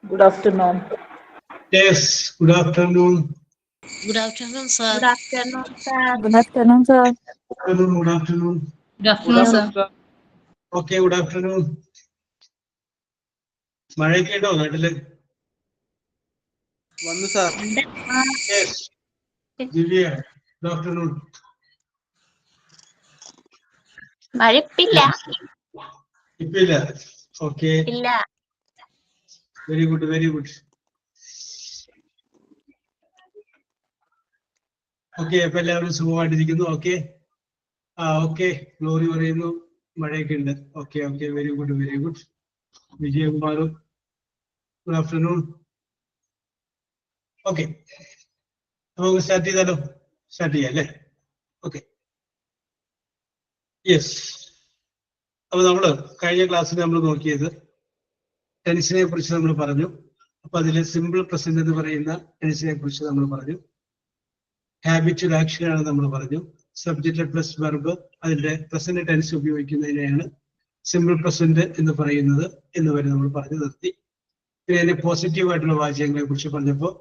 Good afternoon. Yes, good afternoon. Good afternoon, sir. Good afternoon, sir. Good afternoon, sir. Good afternoon. Good afternoon, sir. Okay, good afternoon. മഴയൊക്കെ ഉണ്ടോ നാട്ടില്? വന്നു sir. Yes. ദിവ്യ, good afternoon. മഴ ഇപ്പില്ല. ഇപ്പില്ല. Okay. ഇല്ല. Very good, very good. Okay, അപ്പൊ എല്ലാവരും സുഖമായിട്ടിരിക്കുന്നു. Okay okay, glory പറയുന്നു മഴയൊക്കെ ഉണ്ട്. Okay okay, very good very good. വിജയകുമാറും ഗുഡ് ആഫ്റ്റർനൂൺ. ഓക്കെ, നമുക്ക് സ്റ്റാർട്ട് ചെയ്താലോ? സ്റ്റാർട്ട് ചെയ്യാം അല്ലേ? Okay, yes. അപ്പൊ നമ്മള് കഴിഞ്ഞ ക്ലാസ്സിൽ നമ്മൾ നോക്കിയത് ടെൻസിനെ കുറിച്ച് നമ്മൾ പറഞ്ഞു. അപ്പൊ അതിലെ സിമ്പിൾ പ്രസന്റ് എന്ന് പറയുന്ന ടെൻസിനെ കുറിച്ച് നമ്മൾ പറഞ്ഞു. ഹാബിച്വൽ ആക്ഷൻ ആണ് നമ്മൾ പറഞ്ഞു. സബ്ജക്റ്റ് പ്ലസ് വെർബ്, അതിന്റെ പ്രസന്റ് ടെൻസ് ഉപയോഗിക്കുന്നതിനെയാണ് സിമ്പിൾ പ്രസന്റ് എന്ന് പറയുന്നത് എന്ന് വരെ നമ്മൾ പറഞ്ഞു നിർത്തി. പിന്നെ അതിന്റെ പോസിറ്റീവ് ആയിട്ടുള്ള വാചകങ്ങളെ കുറിച്ച് പറഞ്ഞപ്പോൾ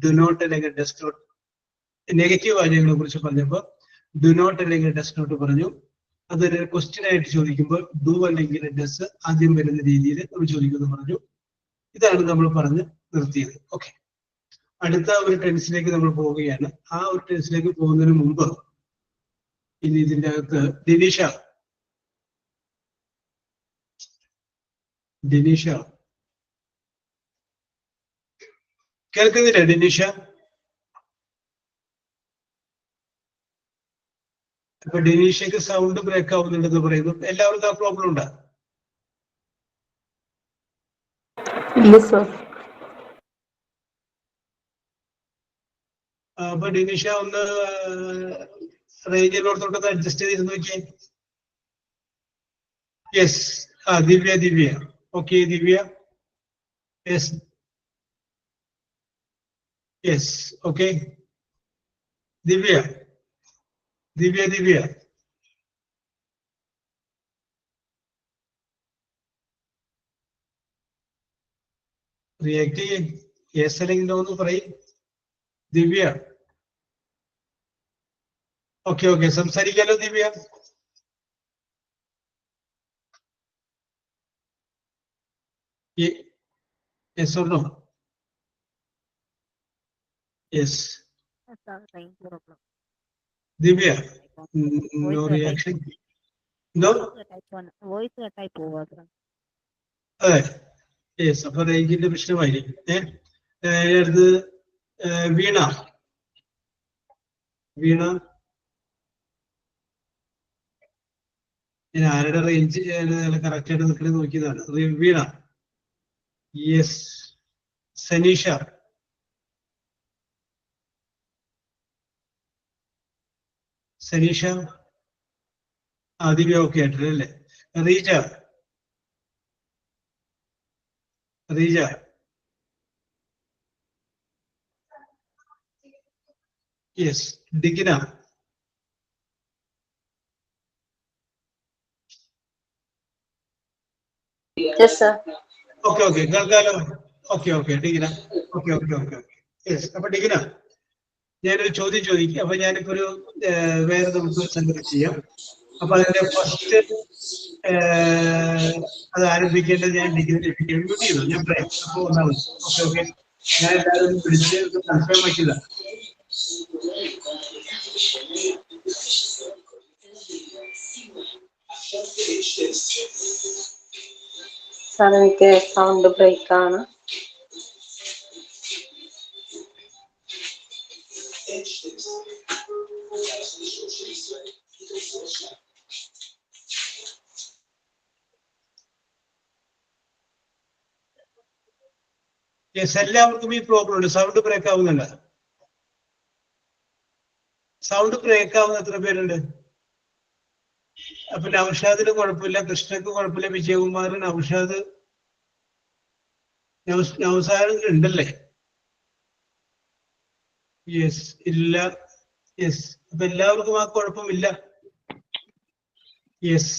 ഡു നോട്ട് അല്ലെങ്കിൽ ഡസ് നോട്ട്, നെഗറ്റീവ് വാചകങ്ങളെ കുറിച്ച് പറഞ്ഞപ്പോൾ ഡു നോട്ട് അല്ലെങ്കിൽ ഡസ് നോട്ട് പറഞ്ഞു. അതൊരു ക്വസ്റ്റ്യൻ ആയിട്ട് ചോദിക്കുമ്പോൾ ഡു അല്ലെങ്കിൽ ഡസ് ആദ്യം വരുന്ന രീതിയിൽ നമ്മൾ ചോദിക്കുമെന്ന് പറഞ്ഞു. ഇതാണ് നമ്മൾ പറഞ്ഞ് നിർത്തിയത്. ഓക്കെ, അടുത്ത ഒരു ടെൻസിലേക്ക് നമ്മൾ പോവുകയാണ്. ആ ഒരു ടെൻസിലേക്ക് പോകുന്നതിന് മുമ്പ് ഇനി ഇതിന്റെ അകത്ത് ഡിനീഷ കേൾക്കുന്നില്ല? ഡിനീഷ, അപ്പൊ ഡിനീഷയ്ക്ക് സൗണ്ട് ബ്രേക്ക് ആവുന്നുണ്ടെന്ന് പറയുന്നു. എല്ലാവർക്കും ആ പ്രോബ്ലം ഉണ്ടോ? ഇല്ല സർ. അപ്പൊ ഡിനീഷ ഒന്ന് റേഞ്ചിലോടത്തോട്ടൊന്ന് അഡ്ജസ്റ്റ് ചെയ്തിരുന്നു നോക്കിയേ. Yes. Divya. Okay Divya. Yes yes. Okay Divya. React ചെയ്യേ. യെസ് അല്ലെങ്കിൽ ഒന്ന് പറയും ദിവ്യ. ഓക്കെ ഓക്കെ, സംസാരിക്കാലോ Divya. Yes or no? Yes. Divya, no reaction. No, voice കട്ടായി പോവാ. അതെ. യെസ്, അപ്പൊ റേഞ്ചിന്റെ പ്രശ്നമായിരിക്കും. അടുത്ത് വീണ. ഞാൻ ആരുടെ റേഞ്ച് കറക്റ്റ് ആയിട്ട് നിൽക്കണേ നോക്കിയതാണ്. വീണ. യെസ്. സനീഷ. ദിവ്യ ഓക്കെ ആയിട്ടല്ലേ? Reeja. Yes. Digna. Okay okay, കേൾക്കാലോ? ഓക്കെ ഡിഗ്ന. ഓക്കെ. യെസ്. അപ്പൊ ഡിഗ്ന, ഞാനൊരു ചോദ്യം ചോദിക്കും. അപ്പൊ ഞാനിപ്പോ ഒരു വേറെ നമുക്ക് സംഗതി ചെയ്യാം. അപ്പൊ അതിന്റെ ഫസ്റ്റ് അത് ആരംഭിക്കേണ്ടത് ഞാൻ ഡിഗ്രി മ്യൂട്ട് ചെയ്തു. ഞാൻ പറയാം. അപ്പൊ ഒന്നാമത് ഓക്കെ. ഞാൻ എല്ലാവരും വിളിച്ച് കൺഫേം ആക്കില്ല. സാർ, എനിക്ക് സൗണ്ട് ബ്രേക്ക് ആണ്. എല്ലാവർക്കും ഈ പ്രോബ്ലം ഉണ്ട്. സൗണ്ട് ബ്രേക്ക് ആവുന്നുണ്ട്. സൗണ്ട് ബ്രേക്ക് ആവുന്ന എത്ര പേരുണ്ട്? അപ്പൊ നൗഷാദിന് കുഴപ്പമില്ല, കൃഷ്ണക്ക് കുഴപ്പമില്ല, വിജയകുമാർ, നൗഷാദ്, ഉണ്ടല്ലേ? യെസ്. ഇല്ല. യെസ്. അപ്പൊ എല്ലാവർക്കും ആ കുഴപ്പമില്ല. യെസ്.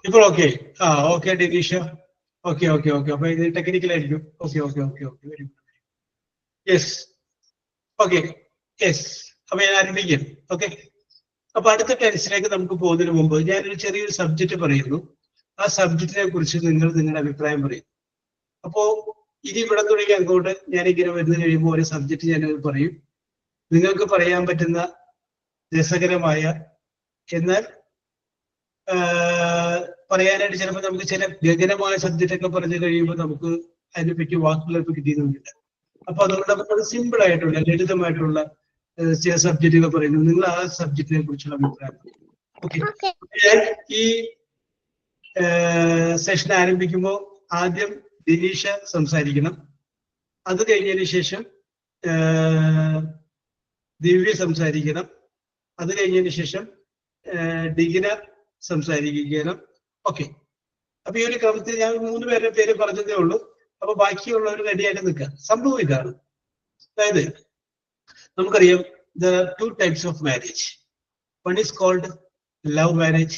ഇപ്പോൾ okay. Okay Dineesha. Okay okay okay. അപ്പൊ ഇത് ടെക്നിക്കൽ ആയിരിക്കും. Okay okay okay okay, very good. Yes, okay, yes. അപ്പൊ ഞാൻ ആരംഭിക്കാം. ഓക്കെ. അപ്പൊ അടുത്ത ടെൻസിലേക്ക് നമുക്ക് പോകുന്നതിന് മുമ്പ് ഞാനൊരു ചെറിയൊരു സബ്ജക്റ്റ് പറയുന്നു. ആ സബ്ജക്റ്റിനെ കുറിച്ച് നിങ്ങൾ നിങ്ങളുടെ അഭിപ്രായം പറയും. അപ്പോ ഇനി ഇവിടെ തുടങ്ങി അങ്ങോട്ട് ഞാനിങ്ങനെ വരുന്ന കഴിയുമ്പോൾ ഒരു സബ്ജക്റ്റ് ഞാൻ പറയും. നിങ്ങൾക്ക് പറയാൻ പറ്റുന്ന രസകരമായ എന്നാൽ പറയാനായിട്ട് ചിലപ്പോൾ നമുക്ക് ചില ഗഗനമായ സബ്ജക്റ്റ് ഒക്കെ പറഞ്ഞു കഴിയുമ്പോൾ നമുക്ക് അതിനെപ്പറ്റി വാക്കുകളൊക്കെ കിട്ടിയെന്നില്ല. അപ്പൊ അതുകൊണ്ട് നമുക്കത് സിമ്പിൾ ആയിട്ടുള്ള ലളിതമായിട്ടുള്ള ചില സബ്ജക്റ്റുകൾ പറയുന്നു. നിങ്ങൾ ആ സബ്ജക്റ്റിനെ കുറിച്ചുള്ള അഭിപ്രായം. ഓക്കെ. ഞാൻ ഈ സെഷൻ ആരംഭിക്കുമ്പോൾ ആദ്യം ദിനീഷ സംസാരിക്കണം. അത് കഴിഞ്ഞതിന് ശേഷം ദിവ്യ സംസാരിക്കണം. അത് കഴിഞ്ഞതിന് ശേഷം ഡിഗിന സംസാരിക്കണം. ഓക്കെ. അപ്പൊ ഈ ഒരു ക്രമത്തിൽ ഞാൻ 3 പേരുടെ പേര് പറഞ്ഞതേ ഉള്ളൂ. അപ്പൊ ബാക്കിയുള്ളവർ റെഡിയായിട്ട് നിൽക്കുക. സംഭവം ഇതാണ്. അതായത് നമുക്കറിയാം there are 2 types of marriage. One is called love marriage.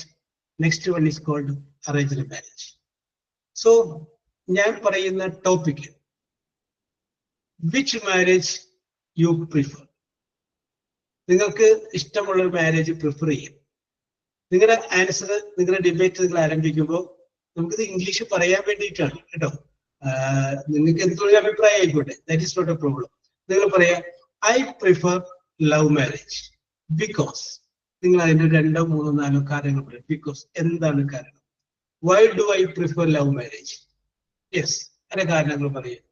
Next one is called arranged marriage. So ഞാൻ പറയുന്ന topic, which marriage you prefer? നിങ്ങൾക്ക് ഇഷ്ടമുള്ള ഒരു മാരേജ് പ്രിഫർ ചെയ്യും. നിങ്ങളുടെ ആൻസർ, നിങ്ങളുടെ ഡിബേറ്റ് നിങ്ങൾ ആരംഭിക്കുമ്പോൾ നമുക്കിത് ഇംഗ്ലീഷ് പറയാൻ വേണ്ടിയിട്ടാണ് കേട്ടോ. നിങ്ങൾക്ക് എന്തൊരു അഭിപ്രായം ആയിക്കോട്ടെ, that is not a problem. നിങ്ങൾ പറയാ I prefer love marriage because. നിങ്ങൾ അതിന്റെ 2, 3, 4 കാര്യങ്ങൾ പറയും. ബിക്കോസ്, എന്താണ് കാരണം? Why do I prefer love marriage? Yes, അതിന്റെ കാരണങ്ങൾ പറയും.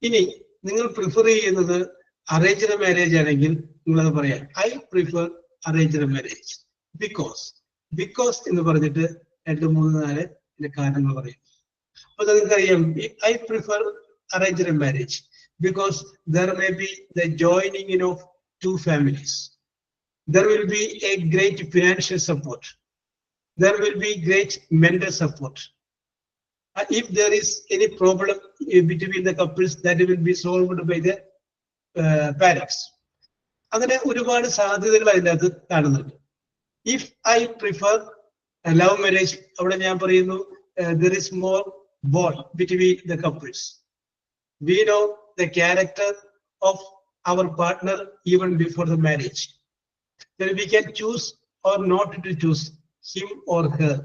ഇനി നിങ്ങൾ പ്രിഫർ ചെയ്യുന്നത് അറേഞ്ച്ഡ് മാരേജ് ആണെങ്കിൽ നിങ്ങളത് പറയാം I prefer arranged marriage because. Because എന്ന് പറഞ്ഞിട്ട് 2, 3, 4 ഇതിന്റെ കാരണങ്ങൾ പറയും. അപ്പൊ നിങ്ങൾക്കറിയാം I prefer arranged marriage because there may be the joining in of 2 families. There will be a great financial support. There will be great mental support. If there is any problem between the couples, that will be solved by the parents. അങ്ങനെ ഒരുപാട് സാധ്യതകൾ അതിനകത്ത് കാണുന്നുണ്ട്. If I prefer love marriage, അവിടെ ഞാൻ പറയുന്നു there is more bond between the couples. We know the character of our partner even before the marriage. Then we can choose or not to choose him or her.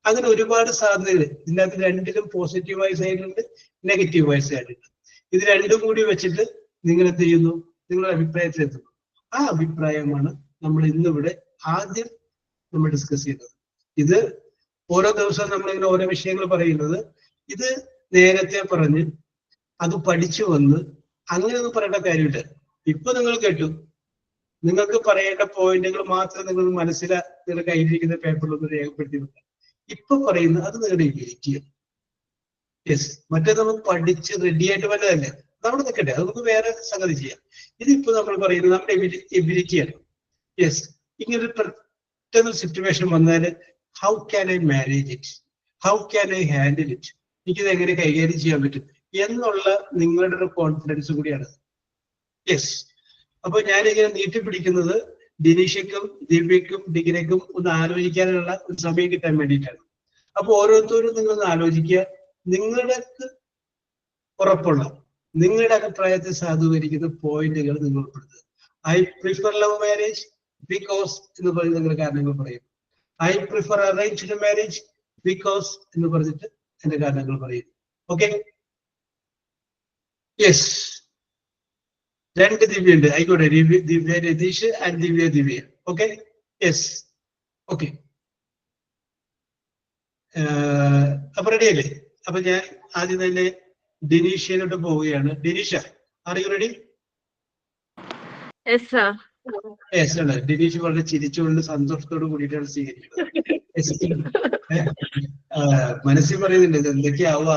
അങ്ങനെ ഒരുപാട് സാധ്യതകൾ ഇതിനകത്ത്. രണ്ടിലും പോസിറ്റീവായ സൈഡുണ്ട്, നെഗറ്റീവായ സൈഡുണ്ട്. ഇത് രണ്ടും കൂടി വെച്ചിട്ട് നിങ്ങൾ എന്ത് ചെയ്യുന്നു? നിങ്ങളുടെ അഭിപ്രായത്തിലെത്തുന്നു. ആ അഭിപ്രായമാണ് നമ്മൾ ഇന്നിവിടെ ആദ്യം നമ്മൾ ഡിസ്കസ് ചെയ്യുന്നത്. ഇത് ഓരോ ദിവസവും നമ്മളിങ്ങനെ ഓരോ വിഷയങ്ങൾ പറയുന്നത്, ഇത് നേരത്തെ പറഞ്ഞ് അത് പഠിച്ചു വന്ന് അങ്ങനെയൊന്നും പറയേണ്ട കാര്യമില്ല. ഇപ്പൊ നിങ്ങൾ കേട്ടു, നിങ്ങൾക്ക് പറയേണ്ട പോയിന്റുകൾ മാത്രം നിങ്ങൾ നിങ്ങളുടെ കയ്യിലിരിക്കുന്ന പേപ്പറിലൊന്ന് രേഖപ്പെടുത്തി വെക്കുക. ഇപ്പൊ പറയുന്നത് അത് നിങ്ങളുടെ ഇബിലിറ്റി. യെസ്, മറ്റേ നമ്മൾ പഠിച്ച് റെഡിയായിട്ട് വല്ലതല്ലേ, നമ്മുടെ നിൽക്കട്ടെ, അത് നമുക്ക് വേറെ സംഗതി ചെയ്യാം. ഇതിപ്പോ നമ്മൾ പറയുന്നത് നമ്മുടെ എബിലിറ്റിയാണ്. യെസ്, ഇങ്ങനൊരു പെട്ടെന്ന് സിറ്റുവേഷൻ വന്നാൽ how can I manage it, how can I handle it, എനിക്കിത് എങ്ങനെ കൈകാര്യം ചെയ്യാൻ പറ്റും എന്നുള്ള നിങ്ങളുടെ ഒരു കോൺഫിഡൻസ് കൂടിയാണ്. യെസ്, അപ്പൊ ഞാനിങ്ങനെ നീട്ടിപ്പിടിക്കുന്നത് ദിനീഷയ്ക്കും ദിവ്യക്കും ഡിഗിനയ്ക്കും ഒന്ന് ആലോചിക്കാനുള്ള ഒരു സമയം കിട്ടാൻ വേണ്ടിയിട്ടാണ്. അപ്പൊ ഓരോരുത്തരും നിങ്ങളൊന്ന് ആലോചിക്കുക. നിങ്ങളുടെ ഉറപ്പുള്ള, നിങ്ങളുടെ അഭിപ്രായത്തെ സാധൂകരിക്കുന്ന പോയിന്റുകൾ നിങ്ങൾ ഉൾപ്പെടുത്തുക. I prefer love marriage because എന്ന് പറഞ്ഞ് നിങ്ങളുടെ കാരണങ്ങൾ പറയും. I prefer arranged marriage because എന്ന് പറഞ്ഞിട്ട് എന്റെ കാരണങ്ങൾ പറയും. Okay, yes. 2 ദിവ്യ ഉണ്ട്, ആയിക്കോട്ടെ. Divya Ratheesh and Divya. Okay, yes, okay. അപ്പൊ റെഡി അല്ലേ? അപ്പൊ ഞാൻ ആദ്യം തന്നെ ഡിനീഷയിലോട്ട് പോവുകയാണ്. Dineesha, are you ready? Yes ആണ്. ഡിനീഷ് വളരെ ചിരിച്ചുകൊണ്ട് സന്തോഷത്തോട് കൂടിയിട്ടാണ് സ്വീകരിക്കുന്നത്. മനസ്സിൽ പറയുന്നുണ്ട് ഇത് എന്തൊക്കെയാവോ.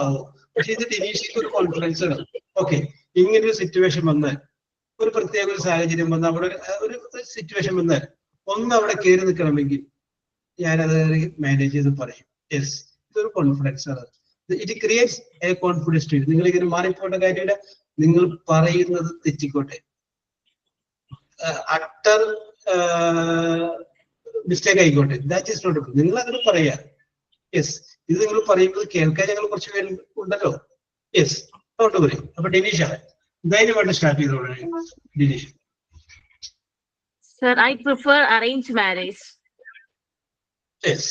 പക്ഷെ ഇത് ഡിനീഷയ്ക്ക് ഒരു കോൺഫിഡൻസ് ആണ്. ഓക്കെ, ഇങ്ങനൊരു സിറ്റുവേഷൻ വന്നാൽ, ഒരു പ്രത്യേക ഒരു സാഹചര്യം വന്നാൽ, അവിടെ ഒരു സിറ്റുവേഷൻ വന്നാൽ ഒന്ന് അവിടെ കയറി നിൽക്കണമെങ്കിൽ ഞാനത് മാനേജ് ചെയ്ത് പറയും. യെസ്, ഇതൊരു കോൺഫിഡൻസ് ആണ്. It creates a confidence to you. നിങ്ങൾ ഇങ്ങനെ മാറിപ്പോണ്ട കാര്യമില്ല. നിങ്ങൾ പറയുന്നത് തെറ്റിക്കോട്ടെ, അട്ടർ മിസ്റ്റേക്ക് ആയിക്കോട്ടെ, ദാറ്റ് ഈസ് നോട്ട്. നിങ്ങൾ അങ്ങനെ പറയാ. യെസ്, ഇത് നിങ്ങൾ പറയുന്നത് കേൾക്കാൻ ഞങ്ങൾ കുറച്ച് പേര് ഉണ്ടല്ലോ. Yes, don't worry. അപ്പൊ ഡിനീഷ ധൈര്യമായിട്ട് സ്റ്റാർട്ട് ചെയ്തോളൂ. ഡിനീഷ. Sir, I prefer arranged marriage. Yes.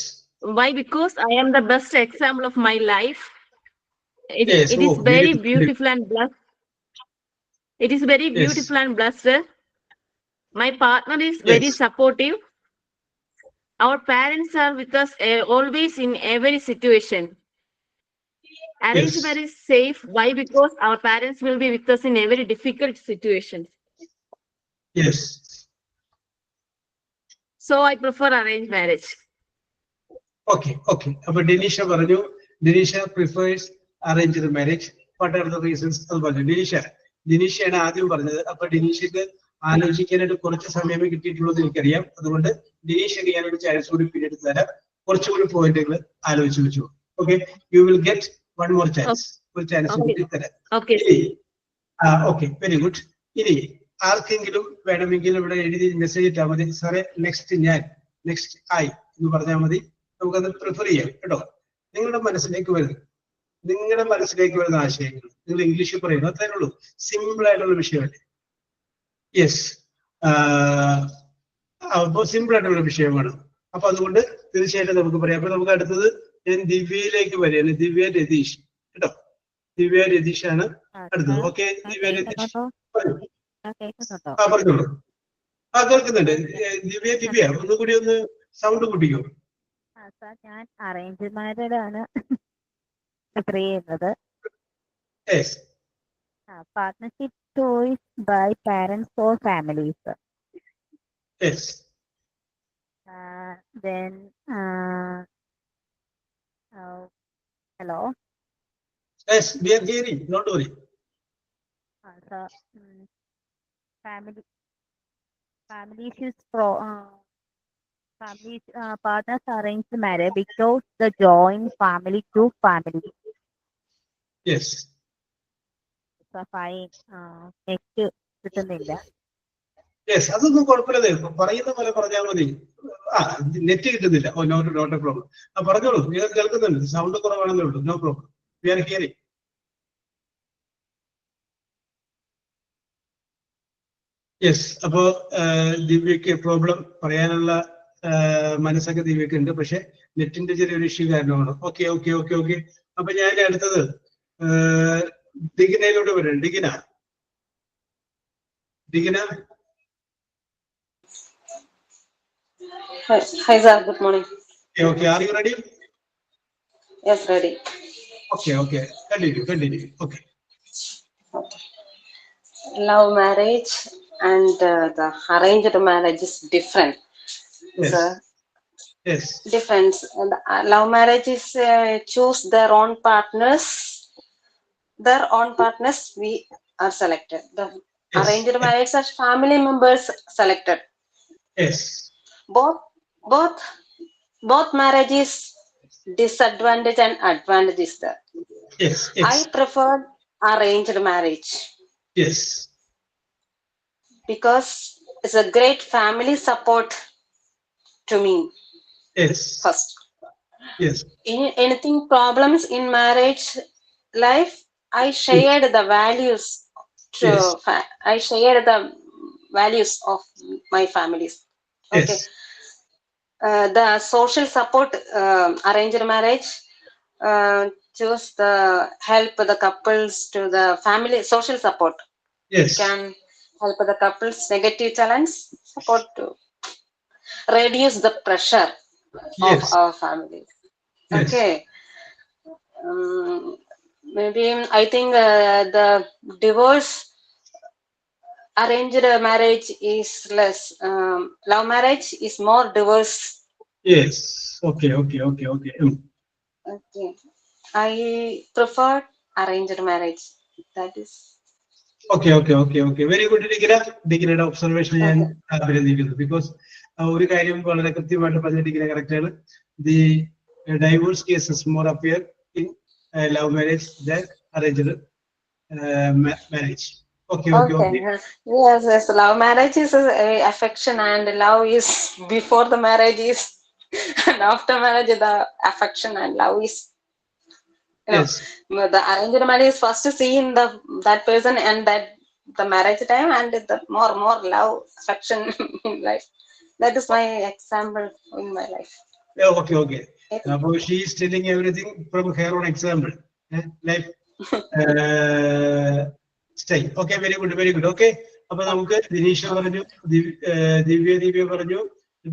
Why? Because I am the best example of my life. It Yes, is oh, very very good. beautiful and blessed. It is very Yes. beautiful and blessed. My partner is very Yes. supportive. Our parents are with us always in every situation. Arranged Yes. marriage is safe. Why? Because our parents will be with us in every difficult situation. Yes. So I prefer arranged marriage. Okay. അപ്പൊ ഡിനീഷ പറഞ്ഞു Dineesha prefers arranged marriage. What are the reasons? അത് പറഞ്ഞു ഡിനീഷയാണ് ആദ്യം പറഞ്ഞത്. അപ്പൊ ഡിനീഷക്ക് ആലോചിക്കാനായിട്ട് കുറച്ച് സമയമേ കിട്ടിയിട്ടുള്ളൂ എന്ന് എനിക്കറിയാം. അതുകൊണ്ട് ഡിനീഷക്ക് ഞാനൊരു ചാൻസ് കൂടി പിന്നീട് തരാം. കുറച്ചുകൂടി പോയിന്റുകൾ ആലോചിച്ച് വെച്ചു. Okay, you will get one more chance. ഒരു ചാൻസ് കൂടി തരാം. Okay. Okay, very good. ഇനി ആർക്കെങ്കിലും വേണമെങ്കിൽ ഇവിടെ എഴുതി മെസ്സേജ് ഇട്ടാൽ മതി. സാറേ നെക്സ്റ്റ് ഞാൻ, നെക്സ്റ്റ് ഐ എന്ന് പറഞ്ഞാൽ മതി. നമുക്കത് പ്രിഫർ ചെയ്യാം കേട്ടോ. നിങ്ങളുടെ മനസ്സിലേക്ക് വരുന്ന ആശയങ്ങൾ നിങ്ങൾ ഇംഗ്ലീഷിൽ പറയുന്നു, അത്രേ ഉള്ളൂ. സിമ്പിൾ ആയിട്ടുള്ള വിഷയമല്ലേ? യെസ്, അപ്പൊ സിമ്പിൾ ആയിട്ടുള്ള വിഷയമാണ്. അപ്പൊ അതുകൊണ്ട് തീർച്ചയായിട്ടും നമുക്ക് പറയാം. അപ്പൊ നമുക്ക് അടുത്തത് ഞാൻ ദിവ്യയിലേക്ക് വരികയാണ്. ദിവ്യ രതീഷ് കേട്ടോ. ദിവ്യ രതീഷ് ആണ് അടുത്തത്. ഓക്കെ, ദിവ്യ രതീഷ് പറഞ്ഞോളൂ. കേൾക്കുന്നുണ്ട്. ദിവ്യ ഒന്നുകൂടി ഒന്ന് സൗണ്ട് കൂട്ടിക്കോ. ഞാൻ അറേഞ്ച് മാരേജ് ആണ് പ്രിഫർ ചെയ്യുന്നത്. Partnership choice by parents or families. Then hello. Yes, we are hearing. Don't worry. So family issues families partners arrange the marriage because the joint family to family. Yes. So fine. Next കിട്ടുന്നില്ല. Yes, അതൊന്നും കുഴപ്പമില്ല. പറയുന്ന പോലെ പറഞ്ഞാൽ മതി. Net കിട്ടുന്നില്ല. ഓ, not a problem. പറഞ്ഞോളൂ, നിങ്ങൾ കേൾക്കുന്നുണ്ട്. സൗണ്ട് കുറവാണെന്നേ ഉള്ളൂ. No problem, we are hearing. Yes, അപ്പോ ദിവ്യക്ക് പ്രോബ്ലം പറയാനുള്ള മനസ്സൊക്കെ ദിവ്യക്ക് ഉണ്ട്. പക്ഷെ നെറ്റിന്റെ ചെറിയൊരു ഇഷ്യൂ കാരണമാണ്. ഓക്കെ. അപ്പൊ ഞാൻ അടുത്തത് ഡിഗിനയിലോട്ട് വരാം. ഡിഗിന. Hi sir, good morning. Okay, are you ready? Yes, ready. Okay. Continue. Okay. Love marriage and the arranged marriage is different. Yes. Sir. Yes. Difference. Love marriage is choose their own partners. We are selected. The Yes. arranged marriage as family members selected. Yes. Both marriages disadvantage and advantage is there. Yes. I prefer arranged marriage. Yes. Because it's a great family support to me. Yes. First. Yes. Anything problems in marriage life, I shared the values to Yes. I shared the values of my families. Okay. Yes. The social support arranged marriage choose the help the couples to the family social support. Yes. Can help the couples negative challenge support to reduce the pressure of Yes. our families. Yes. Okay. Maybe I think the divorce arranged marriage is less. Love marriage is more divorce. Yes. Okay. Okay. I prefer arranged marriage. That is. Okay. Very good, ഡിഗ്രിയുടെ observation ഞാൻ അഭിനന്ദിക്കുന്നു. Because ഒരു കാര്യം വളരെ കൃത്യമായിട്ട് പറഞ്ഞ degree correct ആണ്. The divorce cases more appear in love marriage than arranged marriage. Okay. Yes. Love marriage is affection and love is before the marriage is And after marriage, the affection and love is, Yes. the arranged marriage is first seen that person and that the marriage time, and the more love, affection in life. That is my example in my life. Yeah, okay. Now she is telling everything from her own example. Life style. Okay, very good. Okay. അപ്പൊ നമുക്ക് ദിനീഷ പറഞ്ഞു, ദിവ്യ പറഞ്ഞു,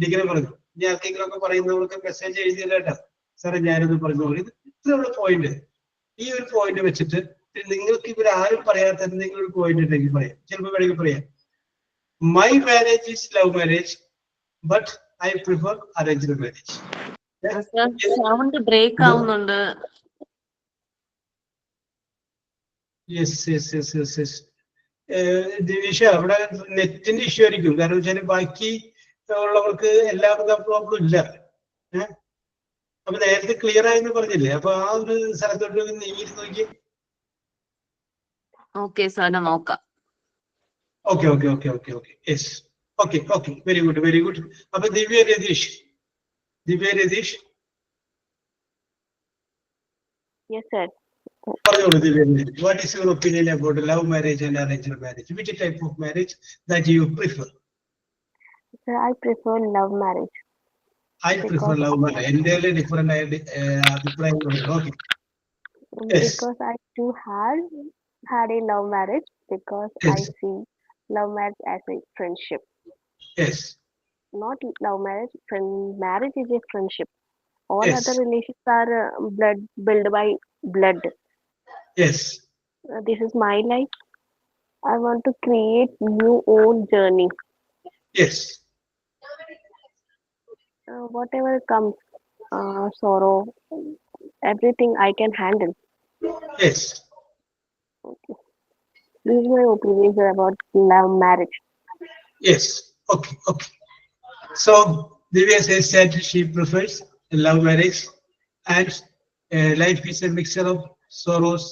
degree പറഞ്ഞു. ഇനി ആർക്കെങ്കിലും ഒക്കെ പറയുന്നവർക്ക് message എഴുതിയില്ല കേട്ടോ, സാറേ ഞാനൊന്ന് പറഞ്ഞു. ഇത് ഇത്രയുള്ള പോയിന്റ്. ഈ ഒരു പോയിന്റ് വെച്ചിട്ട് നിങ്ങൾക്ക് ഇവരാരും പറയാത്ത എന്തെങ്കിലും ഒരു പോയിന്റ് ഉണ്ടെങ്കിൽ പറയാം. ചിലപ്പോൾ വേണമെങ്കിൽ പറയാം, my marriage is love marriage, but I prefer arranged marriage. Sound break ആവുന്നുണ്ട്. യെസ്. ദിനീഷ, അവിടെ നെറ്റിന്റെ ഇഷ്യൂ ആയിരിക്കും. കാരണം വെച്ചാൽ ബാക്കി ഉള്ളവർക്ക് എല്ലാവർക്കും പ്രോബ്ലം ഇല്ല. അപ്പൊ നേരത്തെ ക്ലിയർ ആയെന്ന് പറഞ്ഞില്ലേ, അപ്പൊ ആ ഒരു സ്ഥലത്തോട്ട് നീങ്ങി നോക്കി. ഓക്കെ സാർ, നോക്കാം. Okay. Yes. Okay. Very good. അപ്പൊ ദിവ്യ രതീഷ്. Yes, sir. പറഞ്ഞോളൂ ദിവ്യ. What is your opinion about love marriage and arranged marriage? Which type of marriage that you prefer? Sir, I prefer love marriage. I prefer love marriage. Entirely different അഭിപ്രായങ്ങളുണ്ട്. Okay. Yes. Because I too had a love marriage, because I Yes. see love marriage as a friendship. Yes. Not love marriage. Marriage is a friendship. All Yes. other relations are built by blood. Yes. This is my life. I want to create new own journey. Yes. Whatever comes, sorrow, everything I can handle. Yes. This is my opinion about love marriage. Yes. Okay. So Divya says that she prefers love marriage, and life is a mixture of sorrows,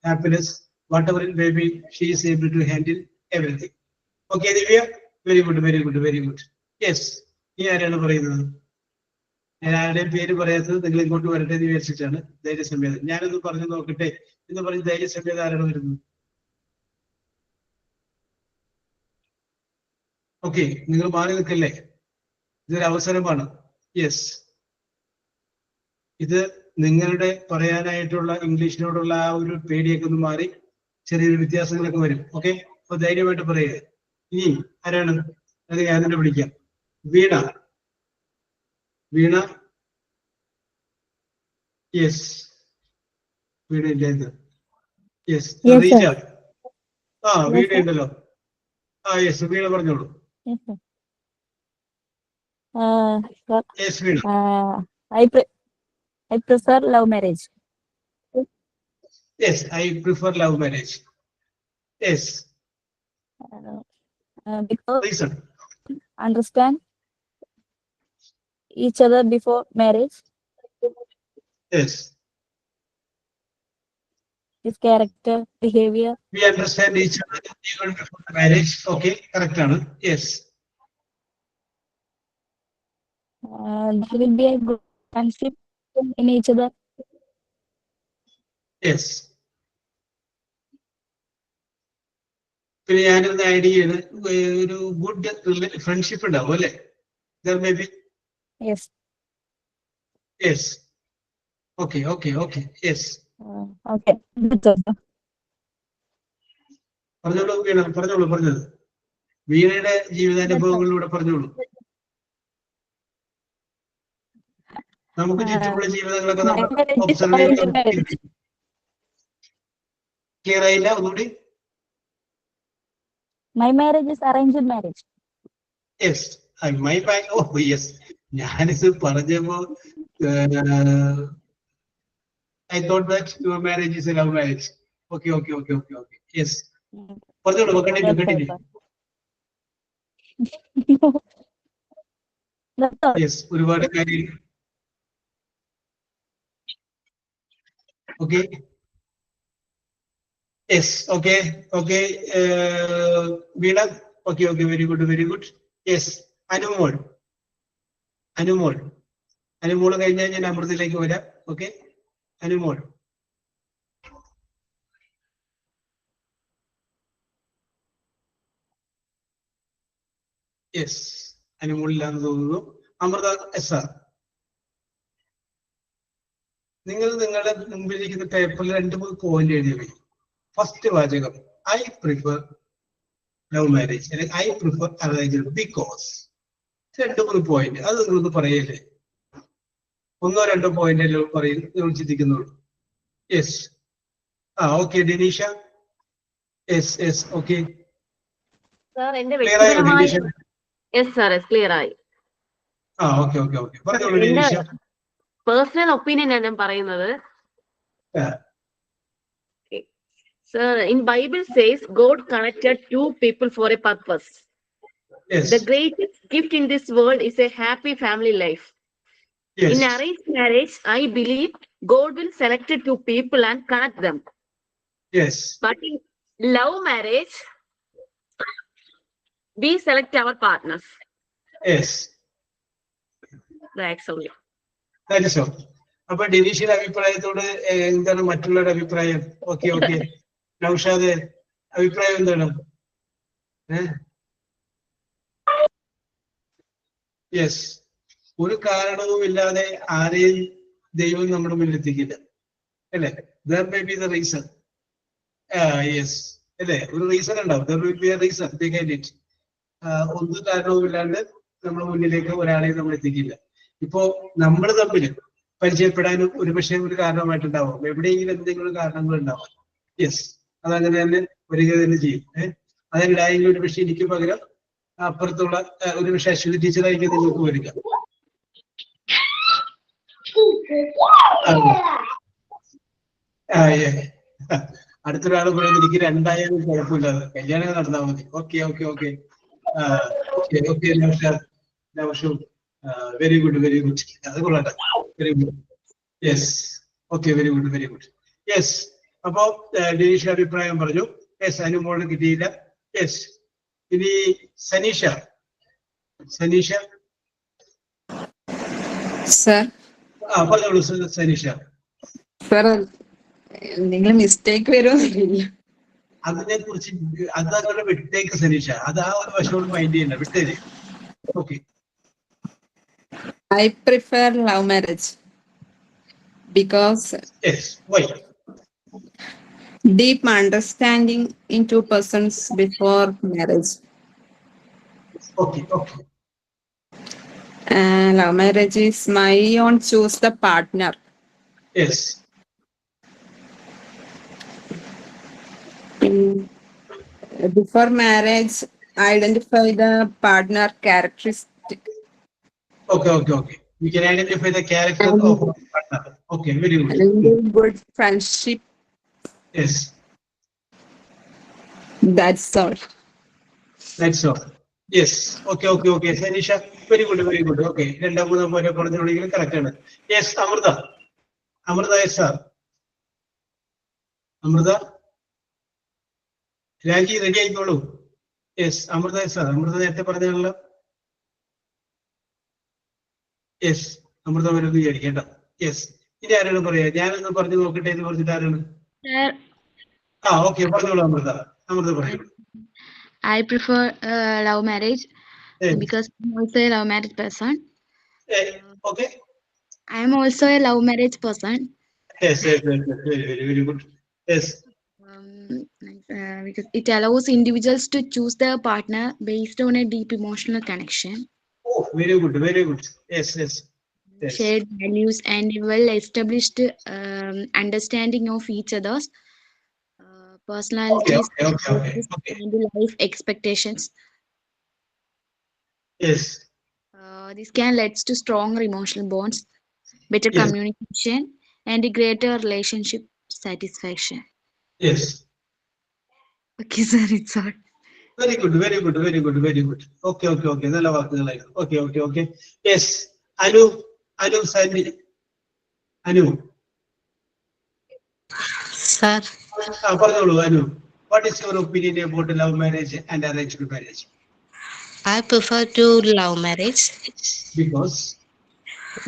happiness, whatever it may be. She is able to handle everything. Okay, Divya. Very good. Yes. ഈ ആരാണ് പറയുന്നത്? ഞാൻ ആരുടെയും പേര് പറയാത്തത് നിങ്ങൾ ഇങ്ങോട്ട് വരട്ടെ എന്ന് വിചാരിച്ചിട്ടാണ്. ധൈര്യസമേതം ഞാനൊന്ന് പറഞ്ഞു നോക്കട്ടെ എന്ന് പറഞ്ഞ് ധൈര്യസമേതം ആരാണ് വരുന്നത്? ഓക്കെ, നിങ്ങൾ മാറി നിൽക്കല്ലേ, ഇതൊരു അവസരമാണ്. യെസ്, ഇത് നിങ്ങളുടെ പറയാനായിട്ടുള്ള ഇംഗ്ലീഷിനോടുള്ള ആ ഒരു പേടിയൊക്കെ ഒന്ന് മാറി ചെറിയൊരു വ്യത്യാസങ്ങളൊക്കെ വരും. ഓക്കെ, അപ്പൊ ധൈര്യമായിട്ട് പറയുക. ഇനി ആരാണ്? അത് ഞാൻ തന്നെ വിളിക്കാം. വീണ. യെസ്, വീണ ഇല്ല. യെസ്, റീജ. വീണ ഉണ്ടല്ലോ. യെസ്, വീണ പറഞ്ഞോളൂ. Yes, Veena. I prefer love marriage. Yes, I prefer love marriage. Yes. Because Reason. understand each other before marriage, Yes. his character, behavior. We understand each other even before marriage. Okay, correct, Anna. Yes. There will be a good friendship in each other. Yes. പിന്നെ ഞാനൊന്ന് add ചെയ്യാണ്, ഒരു good friendship ഉണ്ടാവും അല്ലെ? There may be. Yes. Yes. Okay. Yes. Okay. പറഞ്ഞോളൂ വീണ, പറഞ്ഞത് വീണയുടെ ജീവിതാനുഭവങ്ങളിലൂടെ പറഞ്ഞോളൂ. നമുക്ക് ചുറ്റുമുള്ള ജീവിതങ്ങളൊക്കെ നമ്മൾ ഒബ്സർവ് ചെയ്ത് ക്ലിയർ ആയില്ല ഒന്നുകൂടി. My marriage is arranged marriage. Yes, yes. ഞാനിത് പറഞ്ഞപ്പോ I thought that your marriage is a love marriage. Okay. Yes. പറഞ്ഞോളൂ, continue. That's all. Yes, ഒരുപാട് കാര്യം. Okay. Yes, okay. Veena, okay, very good. Yes, Anumol. Anumol കഴിഞ്ഞാൽ ഞാൻ അമൃതയിലേക്ക് വരാം. Okay, Anumol. Yes, അനുമോളില്ലാന്ന് തോന്നുന്നു. Amrita S R. നിങ്ങൾ നിങ്ങളുടെ മുമ്പിലിരിക്കുന്ന പേപ്പറിൽ 2-3 പോയിന്റ് എഴുതി വയ്ക്കും. ഫസ്റ്റ് വാചകം ഐ പ്രിഫർ ലവ് മാരേജ്, അല്ലെങ്കിൽ I prefer arrange because. 2-3 point അത് നിങ്ങളൊന്ന് പറയല്ലേ. 1-2 പോയിന്റ് എല്ലാം പറയും, നിങ്ങൾ ചിന്തിക്കുന്നുള്ളൂ. Yes, okay. Dineesha. Yes yes, okay. Sir എന്റെ ക്ലിയർ ആയോ ഡിനീഷ? യെസ് സാർ, ക്ലിയർ ആയി. ഓക്കെ ഓക്കെ ഓക്കെ, പറഞ്ഞോളൂ ഡിനീഷ. പേഴ്സണൽ ഒപ്പീനിയൻ ആണ് ഞാൻ പറയുന്നത്. Sir, in Bible says God connected two people for a purpose. Yes. The greatest gift in this world is a happy family life. Yes. In arranged marriage, I believe God will select two people and connect them. Yes. But in love marriage, we select our partners. Yes. That's all. That is all. അപ്പൊ ഡിനീഷിന്റെ അഭിപ്രായത്തോട് എന്താണ് മറ്റുള്ളവരുടെ അഭിപ്രായം? Okay okay. Naushad, അഭിപ്രായം എന്താണ്? Yes, ഒരു കാരണവുമില്ലാതെ ആരെയും ദൈവം നമ്മുടെ മുന്നിൽ എത്തിക്കില്ല, അല്ലേ? There may be the reason. Yes, അല്ലേ? ഒരു റീസൺ ഉണ്ടാവും. There will be A reason behind it. ഒന്നും കാരണവുമില്ലാണ്ട് നമ്മുടെ മുന്നിലേക്ക് ഒരാളെയും നമ്മൾ എത്തിക്കില്ല. ഇപ്പോ നമ്മൾ തമ്മിൽ പരിചയപ്പെടാനും ഒരുപക്ഷെ ഒരു കാരണമായിട്ടുണ്ടാവും. എവിടെയെങ്കിലും എന്തെങ്കിലും കാരണങ്ങൾ ഉണ്ടാവും. യെസ്, അതങ്ങനെ തന്നെ വരിക തന്നെ ചെയ്യും. അതിനിടായെങ്കിൽ ഒരു പക്ഷെ എനിക്ക് പകരം അപ്പുറത്തുള്ള ഒരു പക്ഷെ അശ്വതി ടീച്ചറായിരിക്കും നിങ്ങൾക്ക് വരിക. അടുത്തൊരാൾ പറയുന്നത് എനിക്ക് 2 കുഴപ്പമില്ലാതെ കല്യാണം നടന്നാൽ മതി. Okay okay okay okay okay. Naushu, very good very good. അത് കൊള്ളട്ടെ, very good. Yes, okay, very good very good. Yes, അപ്പോ ഡിനീഷ അഭിപ്രായം പറഞ്ഞു. യെസ്, അനുമോള് കിട്ടിയില്ല. യെസ്, ഇനി സനീഷ. സനീഷ സർ. പറഞ്ഞോളൂ സനീഷ. സർ, എന്തെങ്കിലും മിസ്റ്റേക്ക് വരുമോ? അതിനെ കുറിച്ച് അതങ്ങനെ വിട്ടേക്ക് സനീഷ. അത് ആ ഒരു വശത്തോട് മൈൻഡ് ചെയ്യണ്ട, വിട്ടേര്. Okay. I prefer love marriage because Yes, why? deep understanding in two persons before marriage. Okay, okay. Love marriage is my own choose the partner. Yes. Before marriage, identify the partner characteristic. Okay, okay, okay. We can identify the character of our partner. Okay, very good. And good friendship. Yes. That's all. That's all. Yes. Okay, okay, okay. Sanisha, very good, very good. Okay. 2-3 പോലെ പറഞ്ഞോളെങ്കിലും correct ആണ്. Yes, Amrita. Amrita, yes sir. Amrita, Raji ready ആയിക്കോളൂ. Yes, Amrita sir. Amrita നേരത്തെ പറഞ്ഞാണല്ലോ. Yes, Amrita വരുമെന്ന് വിചാരിക്കേണ്ട. Yes, ഇനി ആരാണ് പറയാ? ഞാനൊന്ന് പറഞ്ഞു നോക്കട്ടെ എന്ന് പറഞ്ഞിട്ട് ആരാണ്? ഓക്കെ, പറഞ്ഞോളൂ അമൃത. അമൃത പറയൂ. I prefer love marriage because I'm also a love marriage person. Okay. I am also a love marriage person. Yes, yes, yes, very, very good. Yes. Because it allows individuals to choose their partner based on a deep emotional connection. Oh, very good, very good. Yes, yes. Yes. Shared values and a well-established understanding of each other's personalities and life expectations. Yes. This can lead to stronger emotional bonds, better communication, and a greater relationship satisfaction. Yes. Okay, sir, it's all. Very good, very good, very good, very good. Okay, okay, okay. നല്ല വാക്കുകളായി. Okay, okay, okay. Yes. Anu, Sandy. Anu. Sir. പറഞ്ഞോളൂ Anu. What is your opinion about love marriage and arranged marriage? I prefer to love marriage. Because?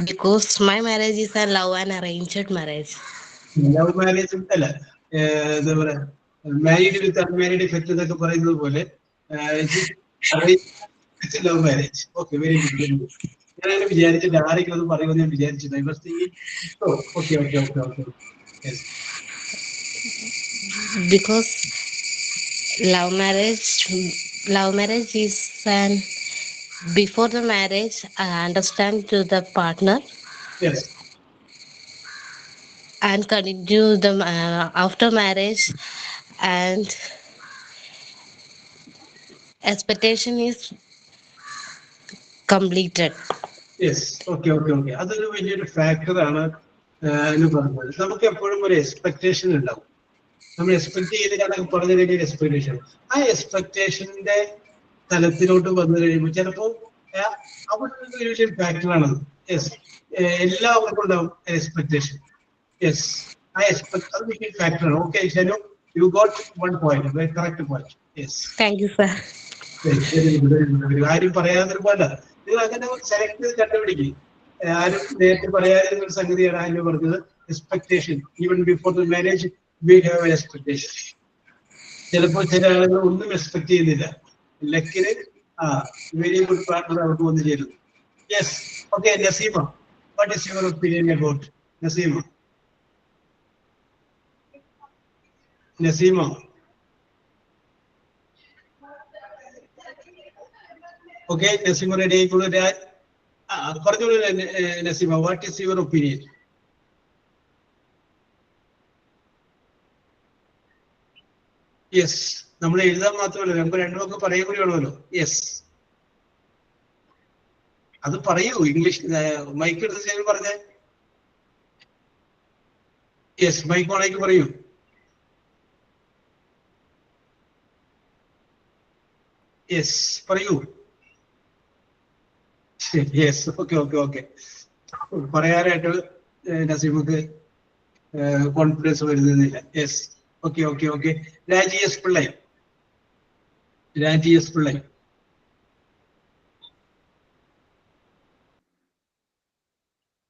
Because my marriage is a love and arranged marriage. Love marriage അല്ല, എന്താ പറയാ, married വിത്ത് unmarried effect എന്നൊക്കെ പറയുന്നത് പോലെ love marriage. Okay, very good, very good. ഞാനങ്ങനെ വിചാരിച്ചിട്ട് ആരെങ്കിലും അത് പറയുമെന്ന് ഞാൻ വിചാരിച്ചില്ല. Okay okay okay okay. Because love marriage is an before the marriage I understand to the partner Yes. and continue the after marriage, and expectation is completed. Yes, okay okay okay. അതൊരു വലിയൊരു ഫാക്ടറാണ് എന്ന് പറഞ്ഞത്. നമുക്ക് എപ്പോഴും ഒരു expectation ഉണ്ടാവും. നമ്മൾ എക്സ്പെക്ട് ചെയ്തിട്ടാണ് പറഞ്ഞ വലിയൊരു എക്സ്പെക്ടേഷൻ. ആ എക്സ്പെക്ടേഷന്റെ തലത്തിലോട്ട് വന്നു കഴിയുമ്പോൾ ചിലപ്പോൾ അവിടെ ഒരു വലിയ ഫാക്ടറാണത്. യെസ്, എല്ലാവർക്കും ഉണ്ടാവും എക്സ്പെക്ടേഷൻ. യെസ്, ആ എക്സ്പെക്ട് അത് വലിയൊരു ഫാക്ടറാണ്. Okay Shanu, you got 1 point, correct point. Yes, Thank you, sir. ആരും പറയാതൊരു പോലെ നിങ്ങൾ അങ്ങനെ സെലക്ട് ചെയ്ത് കണ്ടുപിടിക്കും. ആരും നേരത്തെ പറയാതിരുന്ന ഒരു സംഗതിയാണ് ആരും പറഞ്ഞത്. Expectation, even before the marriage we have expectation. ചിലപ്പോൾ ചില ആളുകൾ ഒന്നും എക്സ്പെക്ട് ചെയ്യുന്നില്ല. ലക്കിന് വെരി ഗുഡ് പാർട്ണർ അവർക്ക് വന്നു ചേരുന്നു. Yes, okay. Naseema, what is your opinion about? Naseema, Naseema. Okay, Naseema ready ആയിക്കോളൂ. പറഞ്ഞോളൂ Naseema, what is your opinion? Yes, നമ്മൾ എഴുതാൻ മാത്രമല്ല, നമുക്ക് രണ്ടുമൊക്കെ പറയുക കൂടി വേണമല്ലോ. യെസ്, അത് പറയൂ. ഇംഗ്ലീഷ് മൈക്ക് എടുത്ത് ചെയ്ത് പറഞ്ഞേ. യെസ്, മൈക്ക് ഓണാക്കി പറയൂ. യെസ്, പറയൂ. Yes, okay okay okay. പറയാനായിട്ട് നസീമക്ക് കോൺഫിഡൻസ് വരുന്നില്ല. Yes, okay okay okay. രാജി എസ് പിള്ളൈ, രാജി S Pillai.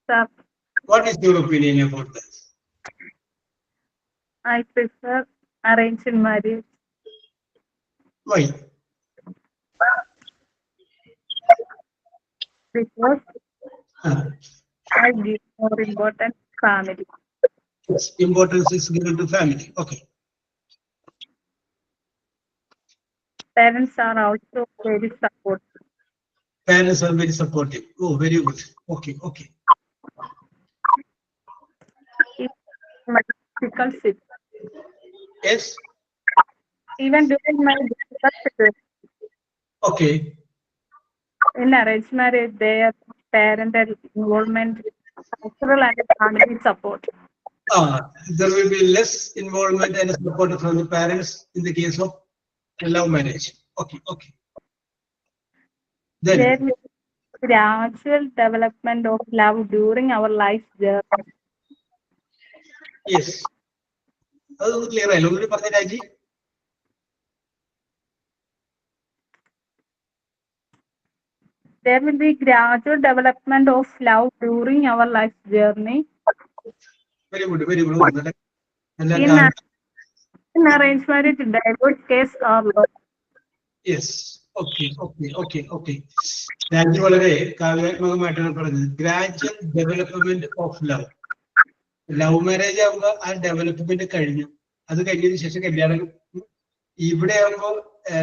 Sir, What is your opinion about that? I prefer arranged marriage Why? because I give more importance to family. Yes, importance is given to family. Okay. Parents are also very supportive. Parents are very supportive. Oh, very good. Okay, okay. My difficult situation. Yes. Even during my difficult situation, Okay. in arranged marriage, their parental involvement, cultural and family support. There will be less involvement and support from the parents in the case of love marriage. Okay, okay. Then, There will be gradual development of love during our life journey. yes. അതൊന്ന് clear ആയില്ല, ഒന്നുകൂടി പറഞ്ഞ രാജി. There will be gradual development of love during our life journey. Very good, very good. In arranged marriage, divorce case are low. Yes. Okay, okay, okay, okay. രാജി വളരെ കാവ്യാത്മകമായിട്ടാണ് പറഞ്ഞത്. Gradual development of love. Love marriage ആകുമ്പോൾ ആ development കഴിഞ്ഞു. അത് കഴിഞ്ഞതിന് ശേഷം കല്യാണം. ഇവിടെ ആകുമ്പോൾ